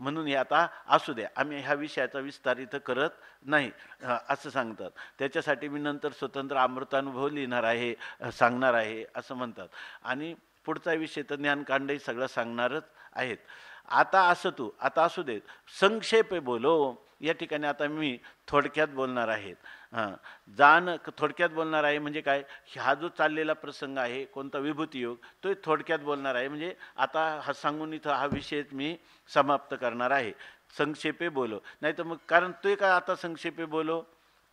म्हणून हे आता असू द्या, आम्ही ह्या विषयाचा विस्तार इथं करत नाही असं सांगतात. त्याच्यासाठी मी नंतर स्वतंत्र अमृतानुभव लिहिणार आहे, सांगणार आहे असं म्हणतात. आणि पुढचा विषय तर ज्ञानकांडही सगळं सांगणारच आहेत. आता असू देत, संक्षेपे बोलो. या ठिकाणी आता मी थोडक्यात बोलणार आहेत. थोडक्यात बोलणार आहे म्हणजे काय, हा जो चाललेला प्रसंग आहे कोणता विभूती योग, तो थोडक्यात बोलणार आहे. म्हणजे आता हा सांगून इथं हा विषय मी समाप्त करणार आहे. संक्षेपे बोलो, नाही तर मग कारण तो काय आता संक्षेपे बोलो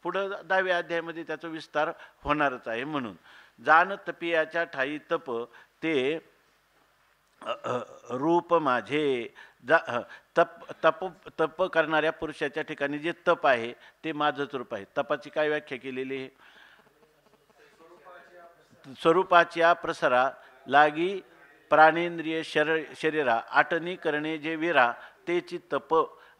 पुढं 10व्या अध्यायामध्ये त्याचा विस्तार होणारच आहे. म्हणून जाण तपियाच्या ठाई तप ते रूप माझे. तप करणाऱ्या पुरुषाच्या ठिकाणी जे तप आहे ते माझंच रूप आहे. तपाची काय व्याख्या केलेली आहे, स्वरूपाच्या प्रसरा लागी प्राणेंद्रिय शरीरा आटणी करणे जे वीरा तेची तप.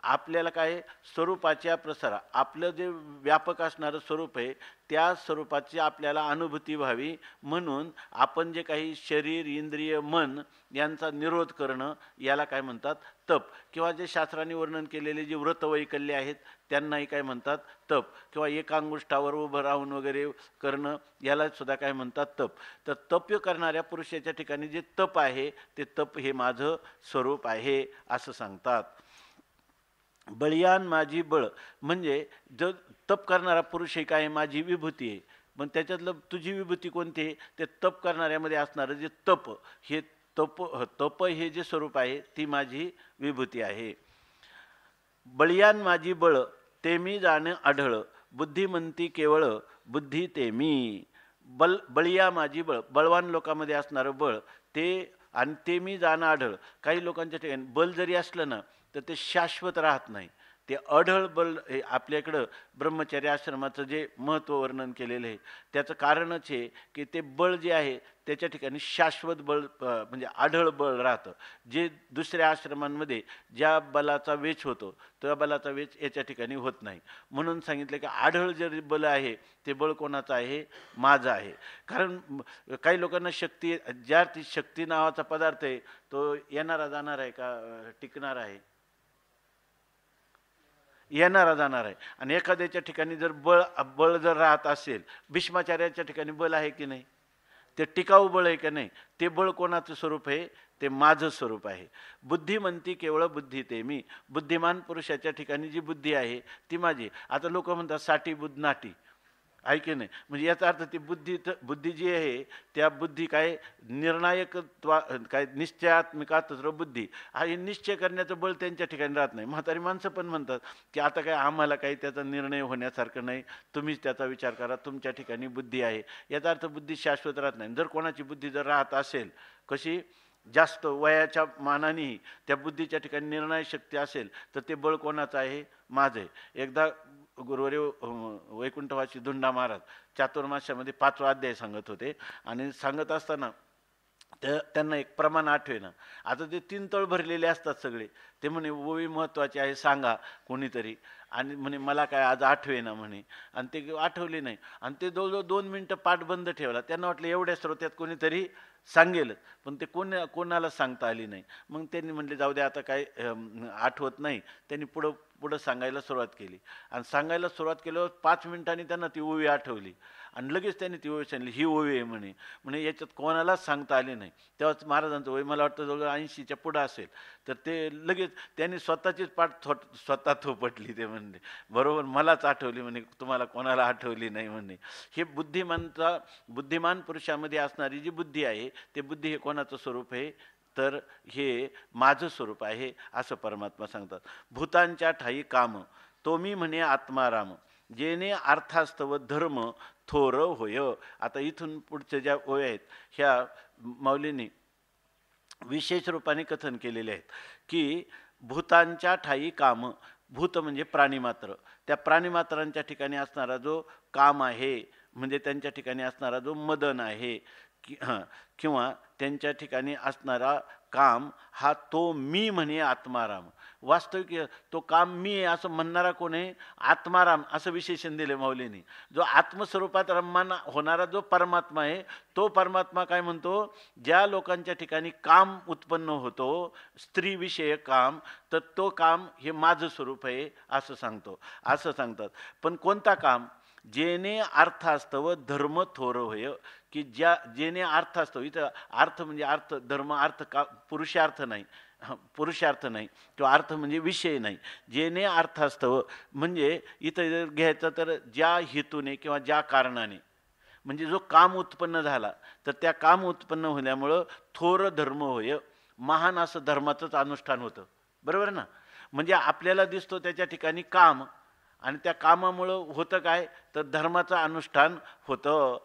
आपल्याला काय, स्वरूपाच्या प्रसारा, आपलं जे व्यापक असणारं स्वरूप आहे त्या स्वरूपाची आपल्याला अनुभूती व्हावी म्हणून आपण जे काही शरीर इंद्रिय मन यांचा निरोध करणं याला काय म्हणतात, तप. किंवा जे शास्त्रांनी वर्णन केलेले जे व्रतवैकल्य आहेत त्यांनाही काय म्हणतात, तप. किंवा एकांगुष्ठावर उभं राहून वगैरे करणं याला सुद्धा काय म्हणतात, तप. तर तप करणाऱ्या पुरुषाच्या ठिकाणी जे तप आहे ते तप हे माझं स्वरूप आहे असं सांगतात. बळियान माझी बळ, म्हणजे जो तप करणारा पुरुष हे काय, माझी विभूती आहे. मग त्याच्यातलं तुझी विभूती कोणती आहे, ते तप करणाऱ्यामध्ये असणारं जे तप, हे तप हे जे स्वरूप आहे ती माझी विभूती आहे. बळियान माझी बळ ते मी जाणे आढळ, बुद्धिमंती केवळ बुद्धी ते मी. बळिया माझी बळ, बळवान लोकांमध्ये असणारं बळ ते, आणि ते मी जाणं आढळ. काही लोकांच्या ठिकाणी बल जरी असलं ना तर ते शाश्वत राहत नाही, ते अढळ बल. हे आपल्याकडं ब्रह्मचर्य आश्रमाचं जे महत्त्व वर्णन केलेलं आहे त्याचं कारणच आहे की ते बळ जे आहे त्याच्या ठिकाणी शाश्वत बळ म्हणजे आढळ बळ राहतं. जे दुसऱ्या आश्रमांमध्ये ज्या बलाचा वेच होतो त्या बलाचा वेच याच्या ठिकाणी होत नाही. म्हणून सांगितलं की आढळ जे बल आहे ते बळ कोणाचं आहे, माझं आहे. कारण काही लोकांना शक्ती, ज्या ती शक्ती नावाचा पदार्थ आहे तो येणारा जाणार आहे का, टिकणार आहे, येणारा जाणार आहे. आणि एखाद्याच्या ठिकाणी जर बळ जर राहत असेल, भीष्माचार्याच्या ठिकाणी बल आहे की नाही, ते टिकाऊ बळ आहे की नाही, ते बळ कोणाचं स्वरूप आहे, ते माझं स्वरूप आहे. बुद्धिमंती केवळ बुद्धी ते मी. बुद्धिमान पुरुषाच्या ठिकाणी जी बुद्धी आहे ती माझी. आता लोक म्हणतात साठी बुद्ध नाटी आहे की नाही, म्हणजे याचा अर्थ ती बुद्धी जी आहे त्या बुद्धी काय निर्णायकत्वा, काय निश्चयात्मिकातच बुद्धी हा निश्चय करण्याचं बळ त्यांच्या ठिकाणी राहत नाही. म्हातारी माणसं पण म्हणतात की आता काय आम्हाला काही त्याचा निर्णय होण्यासारखं नाही, तुम्हीच त्याचा विचार करा, तुमच्या ठिकाणी बुद्धी आहे. याचा अर्थ बुद्धी शाश्वत राहत नाही. जर कोणाची बुद्धी जर राहत असेल, कशी जास्त वयाच्या मानानेही त्या बुद्धीच्या ठिकाणी निर्णय शक्ती असेल तर ते बळ कोणाचं आहे, माझं आहे. एकदा गुरुवारी वैकुंठवासी धुंडा महाराज चातुर्मास्यामध्ये 5वा अध्याय सांगत होते आणि सांगत असताना त्यांना एक प्रमाण आठवेना. आता ते 3 तळ भरलेले असतात सगळे. ते म्हणे ओवी महत्त्वाची आहे सांगा कोणीतरी, आणि म्हणे मला काय आज आठवेना म्हणे, आणि ते आठवले नाही. आणि ते जवळजवळ 2 मिनटं पाठ बंद ठेवला. त्यांना वाटलं एवढ्या श्रोत्यात कोणीतरी सांगेलच, पण ते कोणाला सांगता आली नाही. मग त्यांनी म्हटले जाऊ दे आता काय आठवत नाही. त्यांनी पुढं सांगायला सुरुवात केली आणि सांगायला सुरुवात केल्यावर 5 मिनिटांनी त्यांना ती ओवी आठवली आणि लगेच त्यांनी ती ओवी सांगितली, ही ओवी आहे म्हणे याच्यात कोणालाच सांगता आले नाही. तेव्हाच महाराजांचं वय मला वाटतं जवळ 80च्या पुढं असेल. तर ते लगेच त्यांनी स्वतःचीच पाठ स्वतः थोपटली. ते म्हणणे बरोबर मलाच आठवली म्हणे, तुम्हाला कोणाला आठवली नाही म्हणे. हे बुद्धिमान पुरुषामध्ये असणारी जी बुद्धी आहे ते बुद्धी हे कोणाचं स्वरूप आहे, तर हे माझं स्वरूप आहे असं परमात्मा सांगतात. भूतांच्या ठाई काम तो मी म्हणे आत्माराम, जेणे अर्थास्तव धर्म थोर होय. आता इथून पुढच्या ज्या ओव्या आहेत ह्या माऊलींनी विशेष रूपाने कथन केलेले आहेत की भूतांच्या ठाई काम, भूत म्हणजे प्राणीमात्र, त्या प्राणीमात्रांच्या ठिकाणी असणारा जो काम आहे म्हणजे त्यांच्या ठिकाणी असणारा जो मदन आहे किंवा त्यांच्या ठिकाणी असणारा काम हा तो मी म्हणे आत्माराम. वास्तविक तो काम मी आहे असं म्हणणारा कोण आहे? आत्माराम असं विशेषण दिले माऊलींनी. जो आत्मस्वरूपात रममान होणारा जो परमात्मा आहे तो परमात्मा काय म्हणतो, ज्या लोकांच्या ठिकाणी काम उत्पन्न होतो स्त्रीविषयक काम, तर तो काम हे माझं स्वरूप आहे असं सांगतात. पण कोणता काम? जेणे अर्थास्तव धर्म थोर होय, की जेणे अर्थास्तव, इथं अर्थ म्हणजे अर्थ, धर्म अर्थ का पुरुषार्थ नाही किंवा अर्थ म्हणजे विषय नाही. जेणे अर्थास्तव म्हणजे इथं जर घ्यायचं तर ज्या हेतूने किंवा ज्या कारणाने, म्हणजे जो काम उत्पन्न झाला तर त्या काम उत्पन्न होण्यामुळं थोर धर्म होय, महान असं धर्माचंच अनुष्ठान होतं. बरोबर ना? म्हणजे आपल्याला दिसतो त्याच्या ठिकाणी काम, आणि त्या कामामुळं होतं काय, तर धर्माचं अनुष्ठान होतं.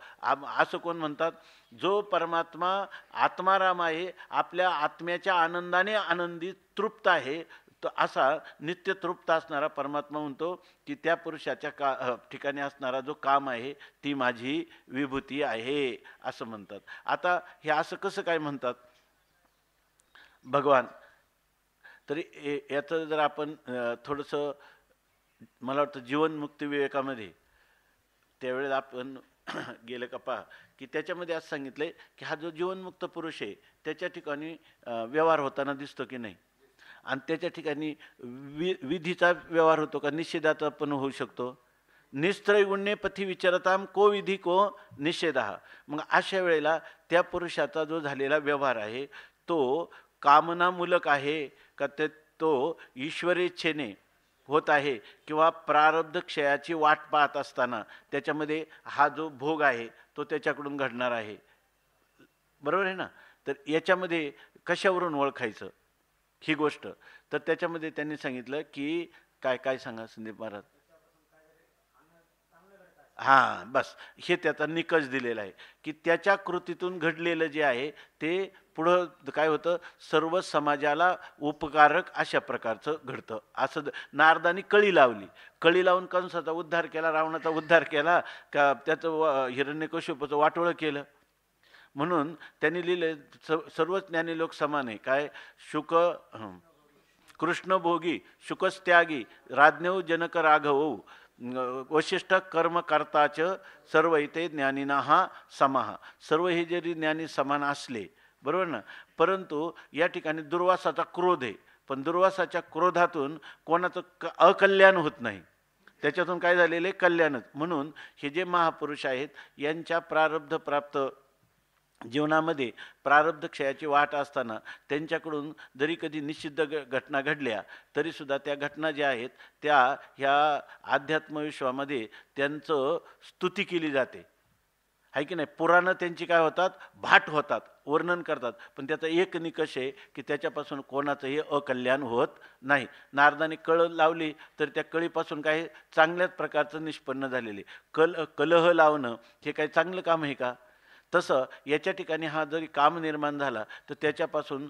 असं कोण म्हणतात? जो परमात्मा आत्माराम आहे, आपल्या आत्म्याच्या आनंदाने आनंदित तृप्त आहे, तो असा नित्य तृप्त असणारा परमात्मा म्हणतो की त्या पुरुषाच्या ठिकाणी असणारा जो काम आहे ती माझी विभूती आहे असं म्हणतात. आता हे असं कसं काय म्हणतात भगवान? तरी याचं जर आपण थोडंसं, मला वाटतं जीवनमुक्ती विवेकामध्ये त्यावेळेला आपण गेलं का पहा की त्याच्यामध्ये असं सांगितलंय की हा जो जीवनमुक्त पुरुष आहे त्याच्या ठिकाणी व्यवहार होताना दिसतो की नाही, आणि त्याच्या ठिकाणी विधीचा व्यवहार होतो का, निषेधाचा पण होऊ शकतो. निस्त्रय गुण्ये पथी विचारताम को विधी को निषेधा. मग अशा वेळेला त्या पुरुषाचा जो झालेला व्यवहार आहे तो कामनामूलक आहे का, तो ईश्वरेच्छेने होत आहे किंवा प्रारब्ध क्षयाची वाट पाहत असताना त्याच्यामध्ये हा जो भोग आहे तो त्याच्याकडून घडणार आहे. बरोबर आहे ना? तर याच्यामध्ये कशावरून ओळखायचं ही गोष्ट? तर त्याच्यामध्ये त्यांनी सांगितलं की काय सांगा संदीप महाराज. हां, बस हे त्याचा निकष दिलेला आहे की त्याच्या कृतीतून घडलेलं जे आहे ते पुढं काय होतं, सर्व समाजाला उपकारक अशा प्रकारचं घडतं. असं नारदानी कळी लावून कंसाचा उद्धार केला, रावणाचा उद्धार केला का, त्याचं हिरण्यकशिपूचं वाटोळं केलं. म्हणून त्यांनी लिहिले सर्वच ज्ञानी लोक समान आहे. काय? कृष्ण भोगी शुकस्त्यागी राज्ञव जनक राघव वशिष्ठ कर्म करताच सर्व इथे ज्ञानीना हा समाहा. सर्व हे जरी ज्ञानी समान असले, बरोबर ना, परंतु या ठिकाणी दुर्वासाचा क्रोध आहे, पण दुर्वासाच्या क्रोधातून कोणाचं अकल्याण होत नाही, त्याच्यातून काय झालेले कल्याणच. म्हणून हे जे महापुरुष आहेत यांच्या प्रारब्ध प्राप्त जीवनामध्ये प्रारब्ध क्षयाची वाट असताना त्यांच्याकडून जरी कधी निषिद्ध घटना घडल्या तरीसुद्धा त्या घटना ज्या आहेत त्या ह्या अध्यात्मविश्वामध्ये त्यांचं स्तुती केली जाते, आहे की नाही. पुराणं त्यांची काय होतात, भाट होतात, वर्णन करतात, पण त्याचा एक निकष आहे की त्याच्यापासून कोणाचंही अकल्याण होत नाही. नारदाने कळ लावली तर त्या कळीपासून काही चांगल्याच प्रकारचं निष्पन्न झालेले. कलह लावणं हे काही चांगलं काम आहे का? तसं याच्या ठिकाणी हा जरी काम निर्माण झाला तर त्याच्यापासून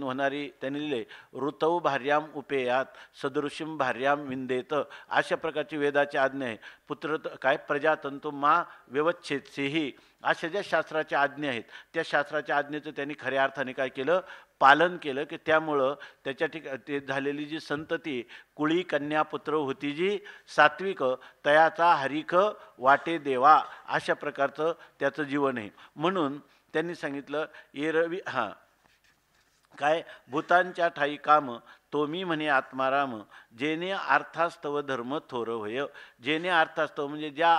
होणारी, त्यांनी लिहिले ऋतौ भार्याम उपेयात सदृशिम भार्याम विंदेत, अशा प्रकारची वेदाची आज्ञा आहे. पुत्र काय प्रजातंतु मा व्यवच्छेदसेही, अशा ज्या शास्त्राच्या आज्ञा आहेत त्या शास्त्राच्या आज्ञेचं त्यांनी खऱ्या अर्थाने काय केलं, पालन केलं, की त्यामुळं त्याच्या ते झालेली जी संतती कुळी कन्या पुत्र होती जी सात्विक, तयाचा हरिख वाटे देवा, अशा प्रकारचं त्याचं जीवन आहे. म्हणून त्यांनी सांगितलं एरवी काय भूतांच्या ठाई काम तो मी म्हणे आत्माराम, जेने अर्थास्तव धर्म थोर होय. जेने अर्थास्तव म्हणजे ज्या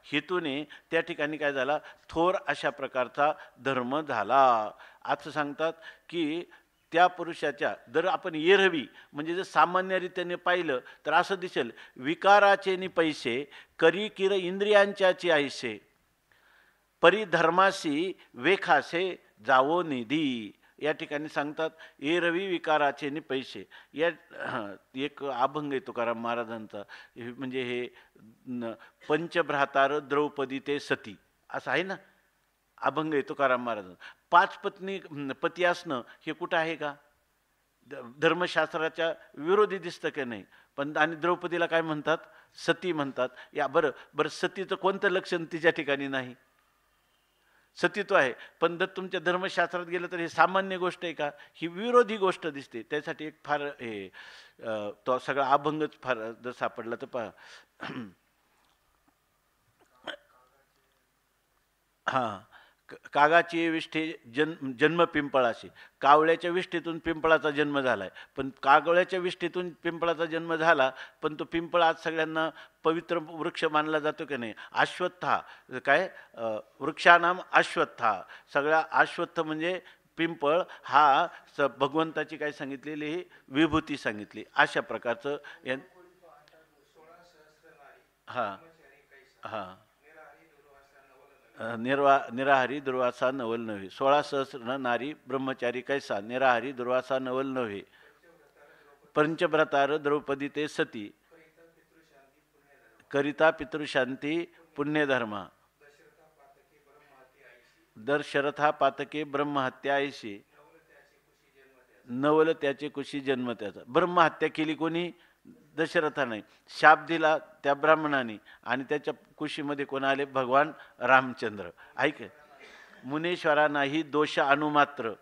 हेतूने त्या ठिकाणी काय झाला, थोर अशा प्रकारचा धर्म झाला. असं सांगतात की त्या पुरुषाच्या जर आपण येरवी म्हणजे जर सामान्यरित्याने पाहिलं तर असं दिसेल, विकाराचे नि पैसे करी किर इंद्रियांच्याची ऐसे, परिधर्माशी वेखासे जावो निधी. या ठिकाणी सांगतात एरवी विकाराचे नि पैसे. या एक अभंग आहे तुकाराम महाराजांचा, म्हणजे हे पंचभ्रातार द्रौपदी ते सती असं आहे ना, अभंग आहे तुकाराम महाराजांचा. 5 पती असणं हे कुठं आहे का? धर्मशास्त्राच्या विरोधी दिसतं की नाही? पण आणि द्रौपदीला काय म्हणतात? सती म्हणतात. या बरं सतीचं कोणतं लक्षण तिच्या ठिकाणी नाही? सतीत्व आहे, पण जर तुमच्या धर्मशास्त्रात गेलं तर हे सामान्य गोष्ट आहे का? ही विरोधी गोष्ट दिसते. त्यासाठी एक फार हे तो सगळा अभंगच फार जर सापडला तर पहा. हां, कागाची विष्ठे जन्म पिंपळाशी. कावळ्याच्या विष्ठेतून पिंपळाचा जन्म झालाय, पण कावळ्याच्या विष्ठेतून पिंपळाचा जन्म झाला, पण तो पिंपळ आज सगळ्यांना पवित्र वृक्ष मानला जातो की नाही? अश्वत्था काय वृक्षानाम अश्वत्था, सगळ्या अश्वत्थ म्हणजे पिंपळ हा भगवंताची काय सांगितलेली ही विभूती सांगितली. अशा प्रकारचं हां हां निराहारी दुर्वासा नवल नव्हे. 16 सहस्र नारी ब्रह्मचारी कैसा, निराहारी दुर्वासा नवल नव्हे. पंचभ्रतार द्रौपदी ते सती, करिता पितृशांती पुण्यधर्मा, दशरथा पातके ब्रह्महत्या ऐशी, नवल त्याचे कुशी जन्म त्याचा. ब्रह्महत्या केली कोणी? दशरथाने. शाप दिला त्या ब्राह्मणाने आणि त्याच्या कुशीमध्ये कोण आले? भगवान रामचंद्र. ऐक, मुनेश्वरा नाही दोष अनुमात्र,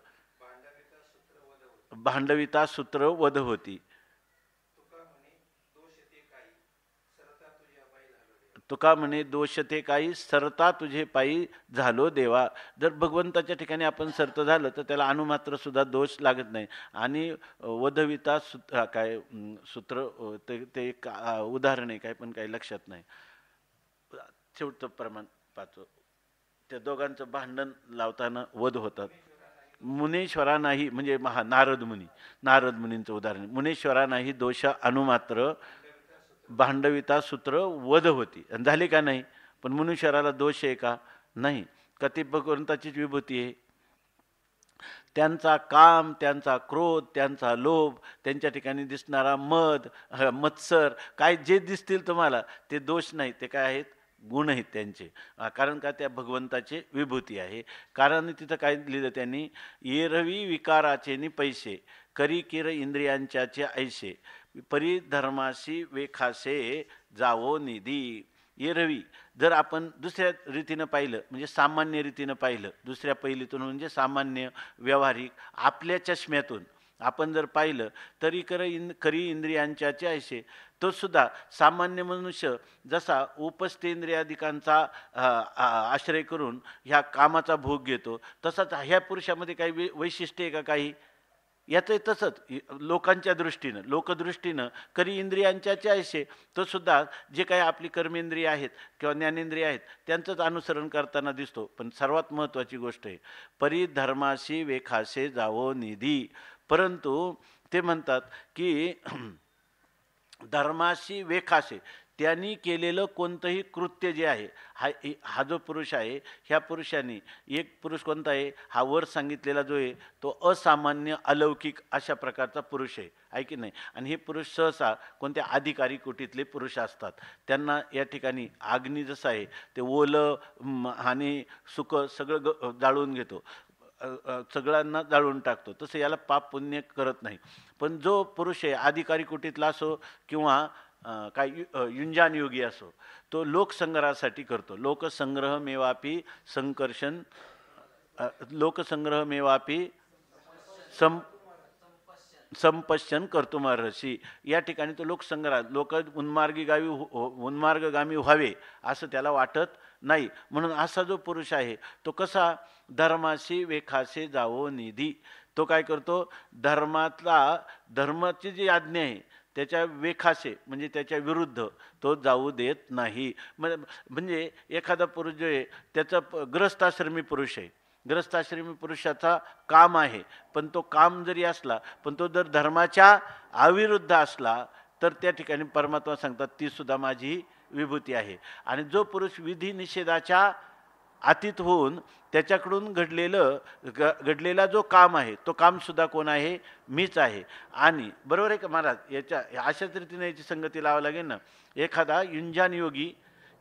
भांडविता सूत्र वध होती. तुका म्हणे दोष ते काही, सरता तुझे पायी झालो देवा. जर भगवंताच्या ठिकाणी आपण सरत झालं तर त्याला अनुमात्र सुद्धा दोष लागत नाही. आणि वधविता सूत्र काय सूत्र ते एक उदाहरण आहे, काय पण काही लक्षात नाही. शेवटचं प्रमाण पाहतो, त्या दोघांचं भांडण लावताना वध होतात. मुनेश्वरा नाही म्हणजे नारद मुनींचं उदाहरण. मुनेश्वरा नाही दोष अनुमात्र, भांडविता सूत्र वध होती. झाली का नाही? पण मनुष्याला दोष आहे का? नाही. का ती भगवंताचीच विभूती आहे. त्यांचा काम, त्यांचा क्रोध, त्यांचा लोभ, त्यांच्या ठिकाणी दिसणारा मत्सर काय जे दिसतील तुम्हाला ते दोष नाही, ते काय आहेत? गुण आहेत त्यांचे. कारण का? त्या भगवंताचे विभूती आहे. कारण तिथं काय लिहिलं त्यांनी? येरवी विकाराचे नि पैसे करी किर इंद्रियांच्याचे ऐसे, परिधर्माशी वेखासे जावो निधी. येरवी जर आपण दुसऱ्या रीतीनं पाहिलं म्हणजे सामान्य रीतीनं पाहिलं, दुसऱ्या पहिलीतून म्हणजे सामान्य व्यावहारिक आपल्या चष्म्यातून आपण जर पाहिलं तरी करी इंद्रियांच्याचे ऐसे, तो सुद्धा सामान्य मनुष्य जसा उपस्थेंद्रियादिकांचा आश्रय करून ह्या कामाचा भोग घेतो, तसाच ह्या पुरुषामध्ये काही वैशिष्ट्य आहे का? काही याचं तसंच लोकांच्या दृष्टीनं लोकदृष्टीनं करी इंद्रियांच्याचे ऐसे, तो सुद्धा जे काही आपली कर्मेंद्रिय आहेत किंवा ज्ञानेंद्रिय आहेत त्यांचंच अनुसरण करताना दिसतो. पण सर्वात महत्त्वाची गोष्ट आहे परिधर्माशी वेखासे जावो निधी. परंतु ते म्हणतात की धर्माशी वेखासे, त्यांनी केलेलं कोणतंही कृत्य जे आहे, हा जो पुरुष आहे, ह्या पुरुषांनी एक पुरुष कोणता आहे? हा वर सांगितलेला जो आहे तो असामान्य अलौकिक अशा प्रकारचा पुरुष आहे की नाही? आणि हे पुरुष सहसा कोणत्या अधिकारी कोटीतले पुरुष असतात. त्यांना या ठिकाणी अग्नी जसं आहे ते ओलं आणि सुक सगळं जाळून घेतो, सगळ्यांना जाळून टाकतो, तसं याला पाप पुण्य करत नाही. पण जो पुरुष आहे अधिकारी कुटीतला असो किंवा काय युंजान योगी असो, तो लोकसंग्रहासाठी करतो. लोकसंग्रह मेवापी संकर्षण, लोकसंग्रह मेवापी संपश्यन कर्तुमर्हसी. या ठिकाणी तो लोकसंग्रह, लोक उन्मार्गगामी व्हावे असं त्याला वाटत नाही. म्हणून असा जो पुरुष आहे तो कसा? धर्माशी वेखासे जावो निधी. तो काय करतो, धर्माची जी आज्ञा आहे त्याच्या वेखासे म्हणजे त्याच्या विरुद्ध तो जाऊ देत नाही. म्हणजे एखादा पुरुष जो आहे त्याचा ग्रहस्थाश्रमी पुरुष आहे, ग्रहस्थाश्रमी पुरुषाचा काम आहे, पण तो काम जरी असला पण तो जर धर्माच्या अविरुद्ध असला तर त्या ठिकाणी परमात्मा सांगतात ती सुद्धा माझी विभूती आहे. आणि जो पुरुष विधी निषेधाच्या अतीत होऊन त्याच्याकडून घडलेला जो काम आहे तो काम सुद्धा कोण आहे, मीच आहे. आणि बरोबर आहे का महाराज, याच्या अशाच रीतीने याची संगती लावावी लागेल ना. एखादा युंजान योगी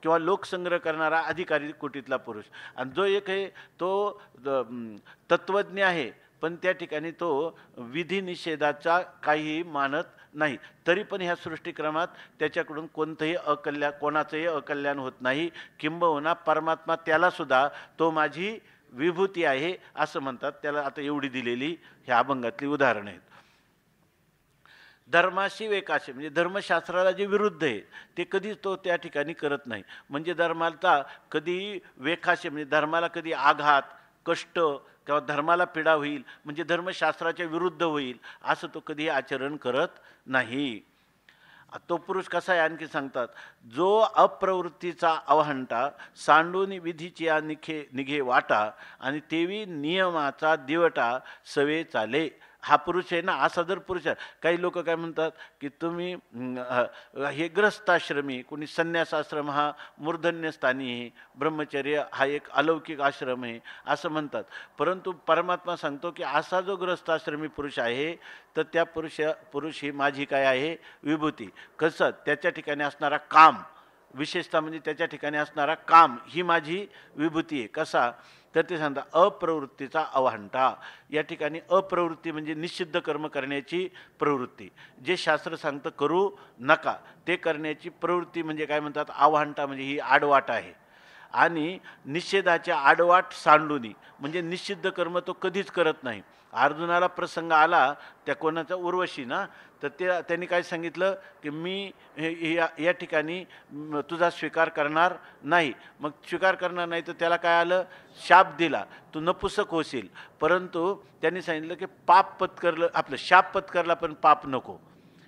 किंवा लोकसंग्रह करणारा अधिकारी कोटीतला पुरुष, आणि जो एक आहे तो तत्वज्ञ आहे, पण त्या ठिकाणी तो विधी निषेधाचा काही मानत नाही, तरी पण ह्या सृष्टीक्रमात त्याच्याकडून कोणाचंही अकल्याण होत नाही. किंबहुना परमात्मा त्याला सुद्धा तो माझी विभूती आहे असं म्हणतात. त्याला आता एवढी दिलेली ह्या अभंगातली उदाहरणं आहेत. धर्माशी वेकाशी म्हणजे धर्मशास्त्राला जे विरुद्ध आहे ते कधीच तो त्या ठिकाणी करत नाही. म्हणजे धर्माला कधी वेकाशी म्हणजे धर्माला कधी आघात, कष्ट किंवा धर्माला पीडा होईल म्हणजे धर्मशास्त्राच्या विरुद्ध होईल असं तो कधी आचरण करत नाही. तो पुरुष कसा आहे आणखी सांगतात, जो अप्रवृत्तीचा अवहंटा सांडून विधीची निघे वाटा आणि तेवी नियमाचा दिवटा सवे चाले. हा पुरुष आहे ना, असा जर पुरुष आहे. काही लोक काय म्हणतात की तुम्ही हे ग्रहस्थाश्रमी, कोणी संन्यासाश्रम हा मूर्धन्यस्थानी आहे, ब्रह्मचर्य हा एक अलौकिक आश्रम आहे असं म्हणतात. परंतु परमात्मा सांगतो की असा जो ग्रहस्थाश्रमी पुरुष आहे तर त्या पुरुष ही माझी काय आहे, विभूती. कसं, त्याच्या ठिकाणी असणारा काम, विशेषतः म्हणजे त्याच्या ठिकाणी असणारा काम ही माझी विभूती आहे. कसा, तर ते सांगतात अप्रवृत्तीचा अवहंटा. या ठिकाणी अप्रवृत्ती म्हणजे निषिद्ध कर्म करण्याची प्रवृत्ती. जे शास्त्र सांगतं करू नका ते करण्याची प्रवृत्ती म्हणजे काय म्हणतात, अवहंटा म्हणजे ही आडवाट आहे. आणि निषेधाच्या आडवाट सांडूनी म्हणजे निषिद्ध कर्म तो कधीच करत नाही. अर्जुनाला प्रसंग आला त्या कोणाचा, उर्वशी ना, तर त्यांनी काय सांगितलं की मी या ठिकाणी तुझा स्वीकार करणार नाही. मग स्वीकार करणार नाही तर त्याला काय आलं, शाप दिला, तू नपुसक होशील. परंतु त्यांनी सांगितलं की पाप पत्करलं, आपलं शाप पत्करला पण पाप नको.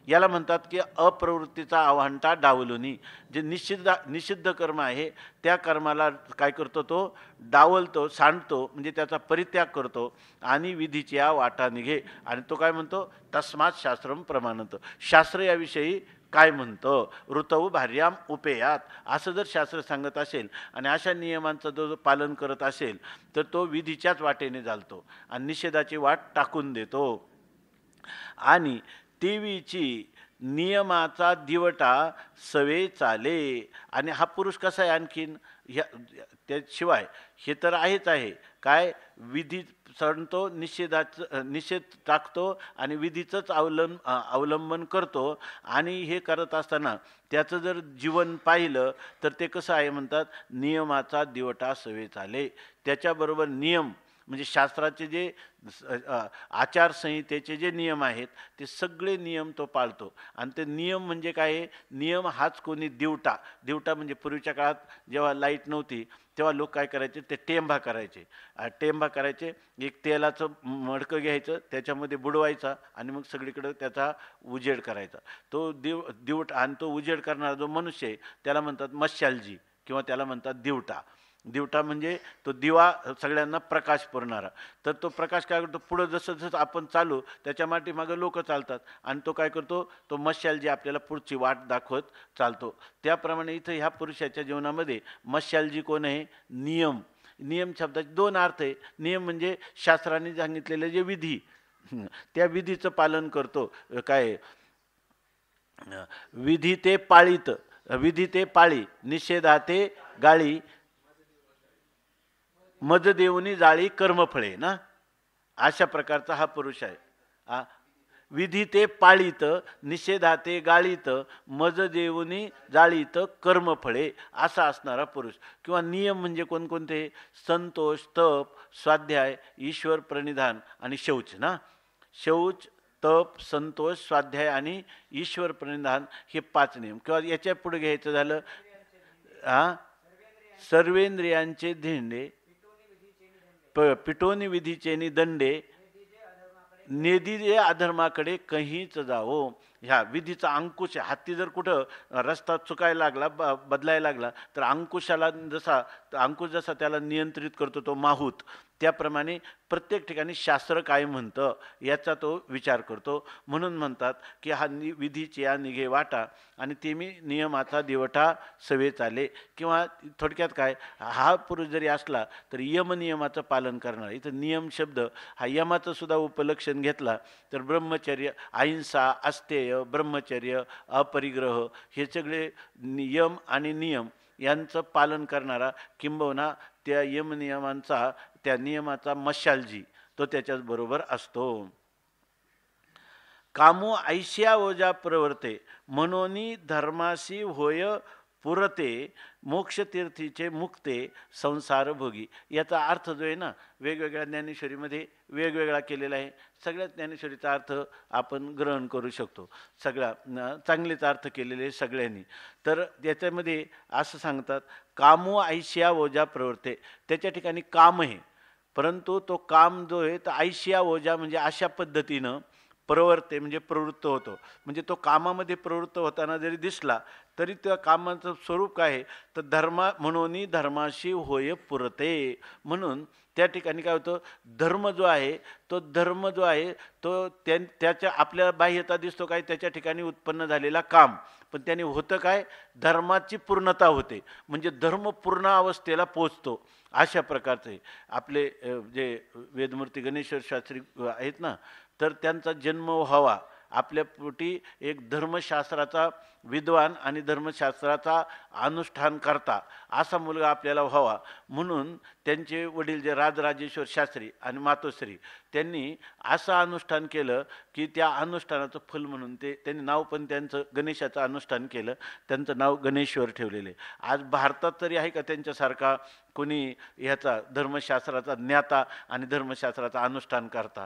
याला म्हणतात की अप्रवृत्तीचा अवहंटा डावलुनी. जे निषिद्ध कर्म आहे त्या कर्माला काय करतो, तो डावलतो, सांडतो म्हणजे त्याचा परित्याग करतो आणि विधीच्या वाटा निघे. आणि तो काय म्हणतो, तस्मात शास्त्रम प्रमाणत. शास्त्र याविषयी काय म्हणतं, ऋतऊ भार्याम उपेयात, असं जर शास्त्र सांगत असेल आणि अशा नियमांचं जो पालन करत असेल तर तो विधीच्याच वाटेने चालतो आणि निषेधाची वाट टाकून देतो. आणि तेवीची नियमाचा दिवटा सवे चाले. आणि हा पुरुष कसा आहे आणखीन, त्याशिवाय हे तर आहेच आहे, काय विधी सणतो, निषेध टाकतो आणि विधीचंच अवलंबन करतो. आणि हे करत असताना त्याचं जर जीवन पाहिलं तर ते कसं आहे म्हणतात, नियमाचा दिवटा सवे चाले. त्याच्याबरोबर नियम म्हणजे शास्त्राचे जे आचारसंहितेचे जे नियम आहेत ते सगळे नियम तो पाळतो. आणि ते नियम म्हणजे काय, नियम हाच कोणी दिवटा म्हणजे पूर्वीच्या काळात जेव्हा लाईट नव्हती तेव्हा लोक काय करायचे, ते टेंभा करायचे. एक तेलाचं मडकं घ्यायचं, त्याच्यामध्ये बुडवायचा आणि मग सगळीकडे त्याचा उजेड करायचा. तो दिवटा. आणि तो उजेड करणारा जो मनुष्य आहे त्याला म्हणतात मशालजी किंवा त्याला म्हणतात दिवटा म्हणजे तो दिवा सगळ्यांना प्रकाश पुरणारा. तर तो प्रकाश काय करतो, पुढं जसं आपण चालू त्याच्या मागे लोक चालतात आणि तो काय करतो, तो मशालजी आपल्याला पुढची वाट दाखवत चालतो. त्याप्रमाणे इथं ह्या पुरुषाच्या जीवनामध्ये मशालजी कोण आहे, नियम शब्दाचे दोन अर्थ आहे. नियम म्हणजे शास्त्राने सांगितलेले जे विधी, त्या विधीचं पालन करतो. काय विधी ते पाळी, निषेधाते गाळी, मज देऊनी जाळी कर्मफळे ना, अशा प्रकारचा हा पुरुष आहे. विधी ते पाळीत, निषेधाते गाळीत, मज देऊनी जाळीत कर्मफळे, असा असणारा पुरुष. किंवा नियम म्हणजे कोणकोणते, संतोष, तप, स्वाध्याय, ईश्वर प्रणिधान आणि शौच ना. शौच, तप, संतोष, स्वाध्याय आणि ईश्वर प्रणिधान हे 5 नियम. किंवा याच्या पुढे घ्यायचं झालं सर्वेंद्रियांचे धेंडे, पिटोनी विधीचे दंडे नेदिये अधर्माकडे कहीच जावो. ह्या विधीचा अंकुश आहे. हत्ती जर कुठं रस्ता चुकायला लागला, बदलायला लागला, तर अंकुशाला अंकुश जसा त्याला नियंत्रित करतो तो माहूत, त्याप्रमाणे प्रत्येक ठिकाणी शास्त्र काय म्हणतं याचा तो विचार करतो. म्हणून म्हणतात की हा विधीची या निघे वाटा आणि ते मी नियमाचा दिवटा सवे चाले. किंवा थोडक्यात काय, हा पुरुष जरी असला तरी यमनियमाचं पालन करणार. इथं नियम शब्द हा यमाचं सुद्धा उपलक्षण घेतला तर ब्रह्मचर्य, अहिंसा, अस्तेय, ब्रह्मचर्य, अपरिग्रह हे सगळे यम आणि नियम यांचं पालन करणारा, किंबहुना त्या यमनियमांचा, त्या नियमाचा मशालजी तो त्याच्याच बरोबर असतो. कामो ऐश्या ओजा प्रवर्ते मनोनी धर्मासी होय पुरते मोक्षतीर्थीचे मुक्ते संसार भोगी. याचा अर्थ जो आहे ना, वेगवेगळ्या ज्ञानेश्वरीमध्ये वेगवेगळा केलेला आहे. सगळ्या ज्ञानेश्वरीचा अर्थ आपण ग्रहण करू शकतो. सगळा चांगलेच अर्थ केलेले सगळ्यांनी. तर त्याच्यामध्ये असं सांगतात, कामो ऐश्या ओजा प्रवर्ते. त्याच्या ठिकाणी काम आहे, परंतु तो काम जो आहे तर ऐश्या ओजा म्हणजे अशा पद्धतीनं प्रवर्ते म्हणजे प्रवृत्त होतो. म्हणजे तो कामामध्ये प्रवृत्त होताना जरी दिसला तरी त्या कामाचं स्वरूप काय आहे तर म्हणून धर्माशी होय पुरते. म्हणून त्या ठिकाणी काय होतं, धर्म जो आहे तो त्याच्या आपल्याला बाह्यता दिसतो काय, त्याच्या ठिकाणी उत्पन्न झालेला काम, पण त्याने होतं काय, धर्माची पूर्णता होते. म्हणजे धर्म पूर्ण अवस्थेला पोचतो. अशा प्रकारचे आपले जे वेदमूर्ती गणेश्वर शास्त्री आहेत ना, तर त्यांचा जन्म व्हावा, आपल्या पोटी एक धर्मशास्त्राचा विद्वान आणि धर्मशास्त्राचा अनुष्ठान करता असा मुलगा आपल्याला व्हावा, म्हणून त्यांचे वडील जे राजराजेश्वर शास्त्री आणि मातोश्री त्यांनी असं अनुष्ठान केलं की त्या अनुष्ठानाचं फल म्हणून त्यांनी नाव पण त्यांचं गणेशाचं अनुष्ठान केलं, त्यांचं नाव गणेश्वर ठेवलेले. आज भारतात तरी आहे का त्यांच्यासारखा कोणी ह्याचा धर्मशास्त्राचा ज्ञाता आणि धर्मशास्त्राचा अनुष्ठान करता?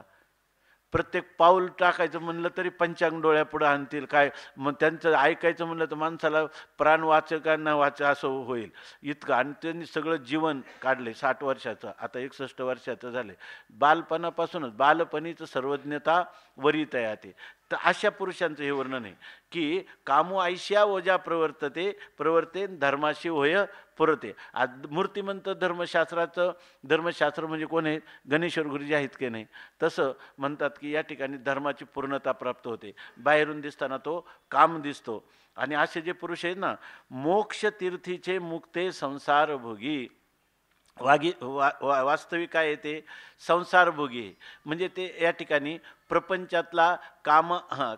प्रत्येक पाऊल टाकायचं म्हणलं तरी पंचांग डोळ्यापुढं आणतील काय, मग त्यांचं ऐकायचं म्हणलं तर माणसाला प्राण वाचे का न वाचे असं होईल इतकं. आणि त्यांनी सगळं जीवन काढले. 60 वर्षाचं, आता 61 वर्षाचं झाले. बालपणापासूनच बालपणीचं सर्वज्ञता वरित आहे ते. तर अशा पुरुषांचं हे वर्णन आहे की कामो ऐश्या ओजा प्रवर्ते धर्माशी होय पुरते. आज मूर्तिमंत धर्मशास्त्र म्हणजे कोण आहे, गणेश्वर गुरुजी आहेत की नाही, तसं म्हणतात की या ठिकाणी धर्माची पूर्णता प्राप्त होते. बाहेरून दिसताना तो काम दिसतो. आणि असे जे पुरुष आहेत ना, मोक्ष तीर्थीचे मुक्ते संसार भोगी. वास्तविक काय आहे ते संसार भोगी आहे. म्हणजे ते या ठिकाणी प्रपंचातला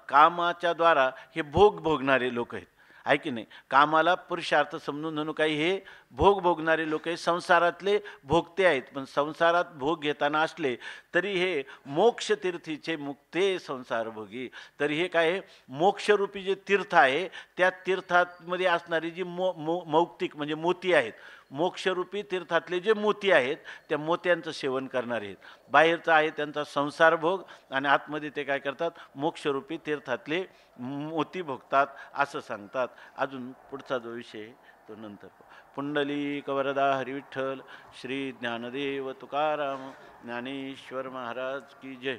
कामाच्या द्वारा हे भोगणारे लोक आहेत, आहे की नाही. कामाला पुरुषार्थ समजून जणू काही हे भोगणारे लोक आहेत, संसारातले भोगते आहेत. पण संसारात भोग घेताना असले तरी हे मोक्षतीर्थीचे मुक्ते संसार भोगी. तरी हे काय, मोक्षरूपी जे तीर्थ आहे त्या तीर्थामध्ये असणारी जी मौक्तिक म्हणजे मोती आहेत, मोक्षरूपी तीर्थातले जे मोती आहेत त्या मोत्यांचं सेवन करणारे आहेत. बाहेरचा आहे त्यांचा संसार भोग आणि आतमध्ये ते काय करतात, मोक्षरूपी तीर्थातले मोती भोगतात असं सांगतात. अजून पुढचा जो विषय तो नंतर. पुंडलिक वरदा हरिविठ्ठल श्री ज्ञानदेव तुकाराम ज्ञानेश्वर महाराज की जय.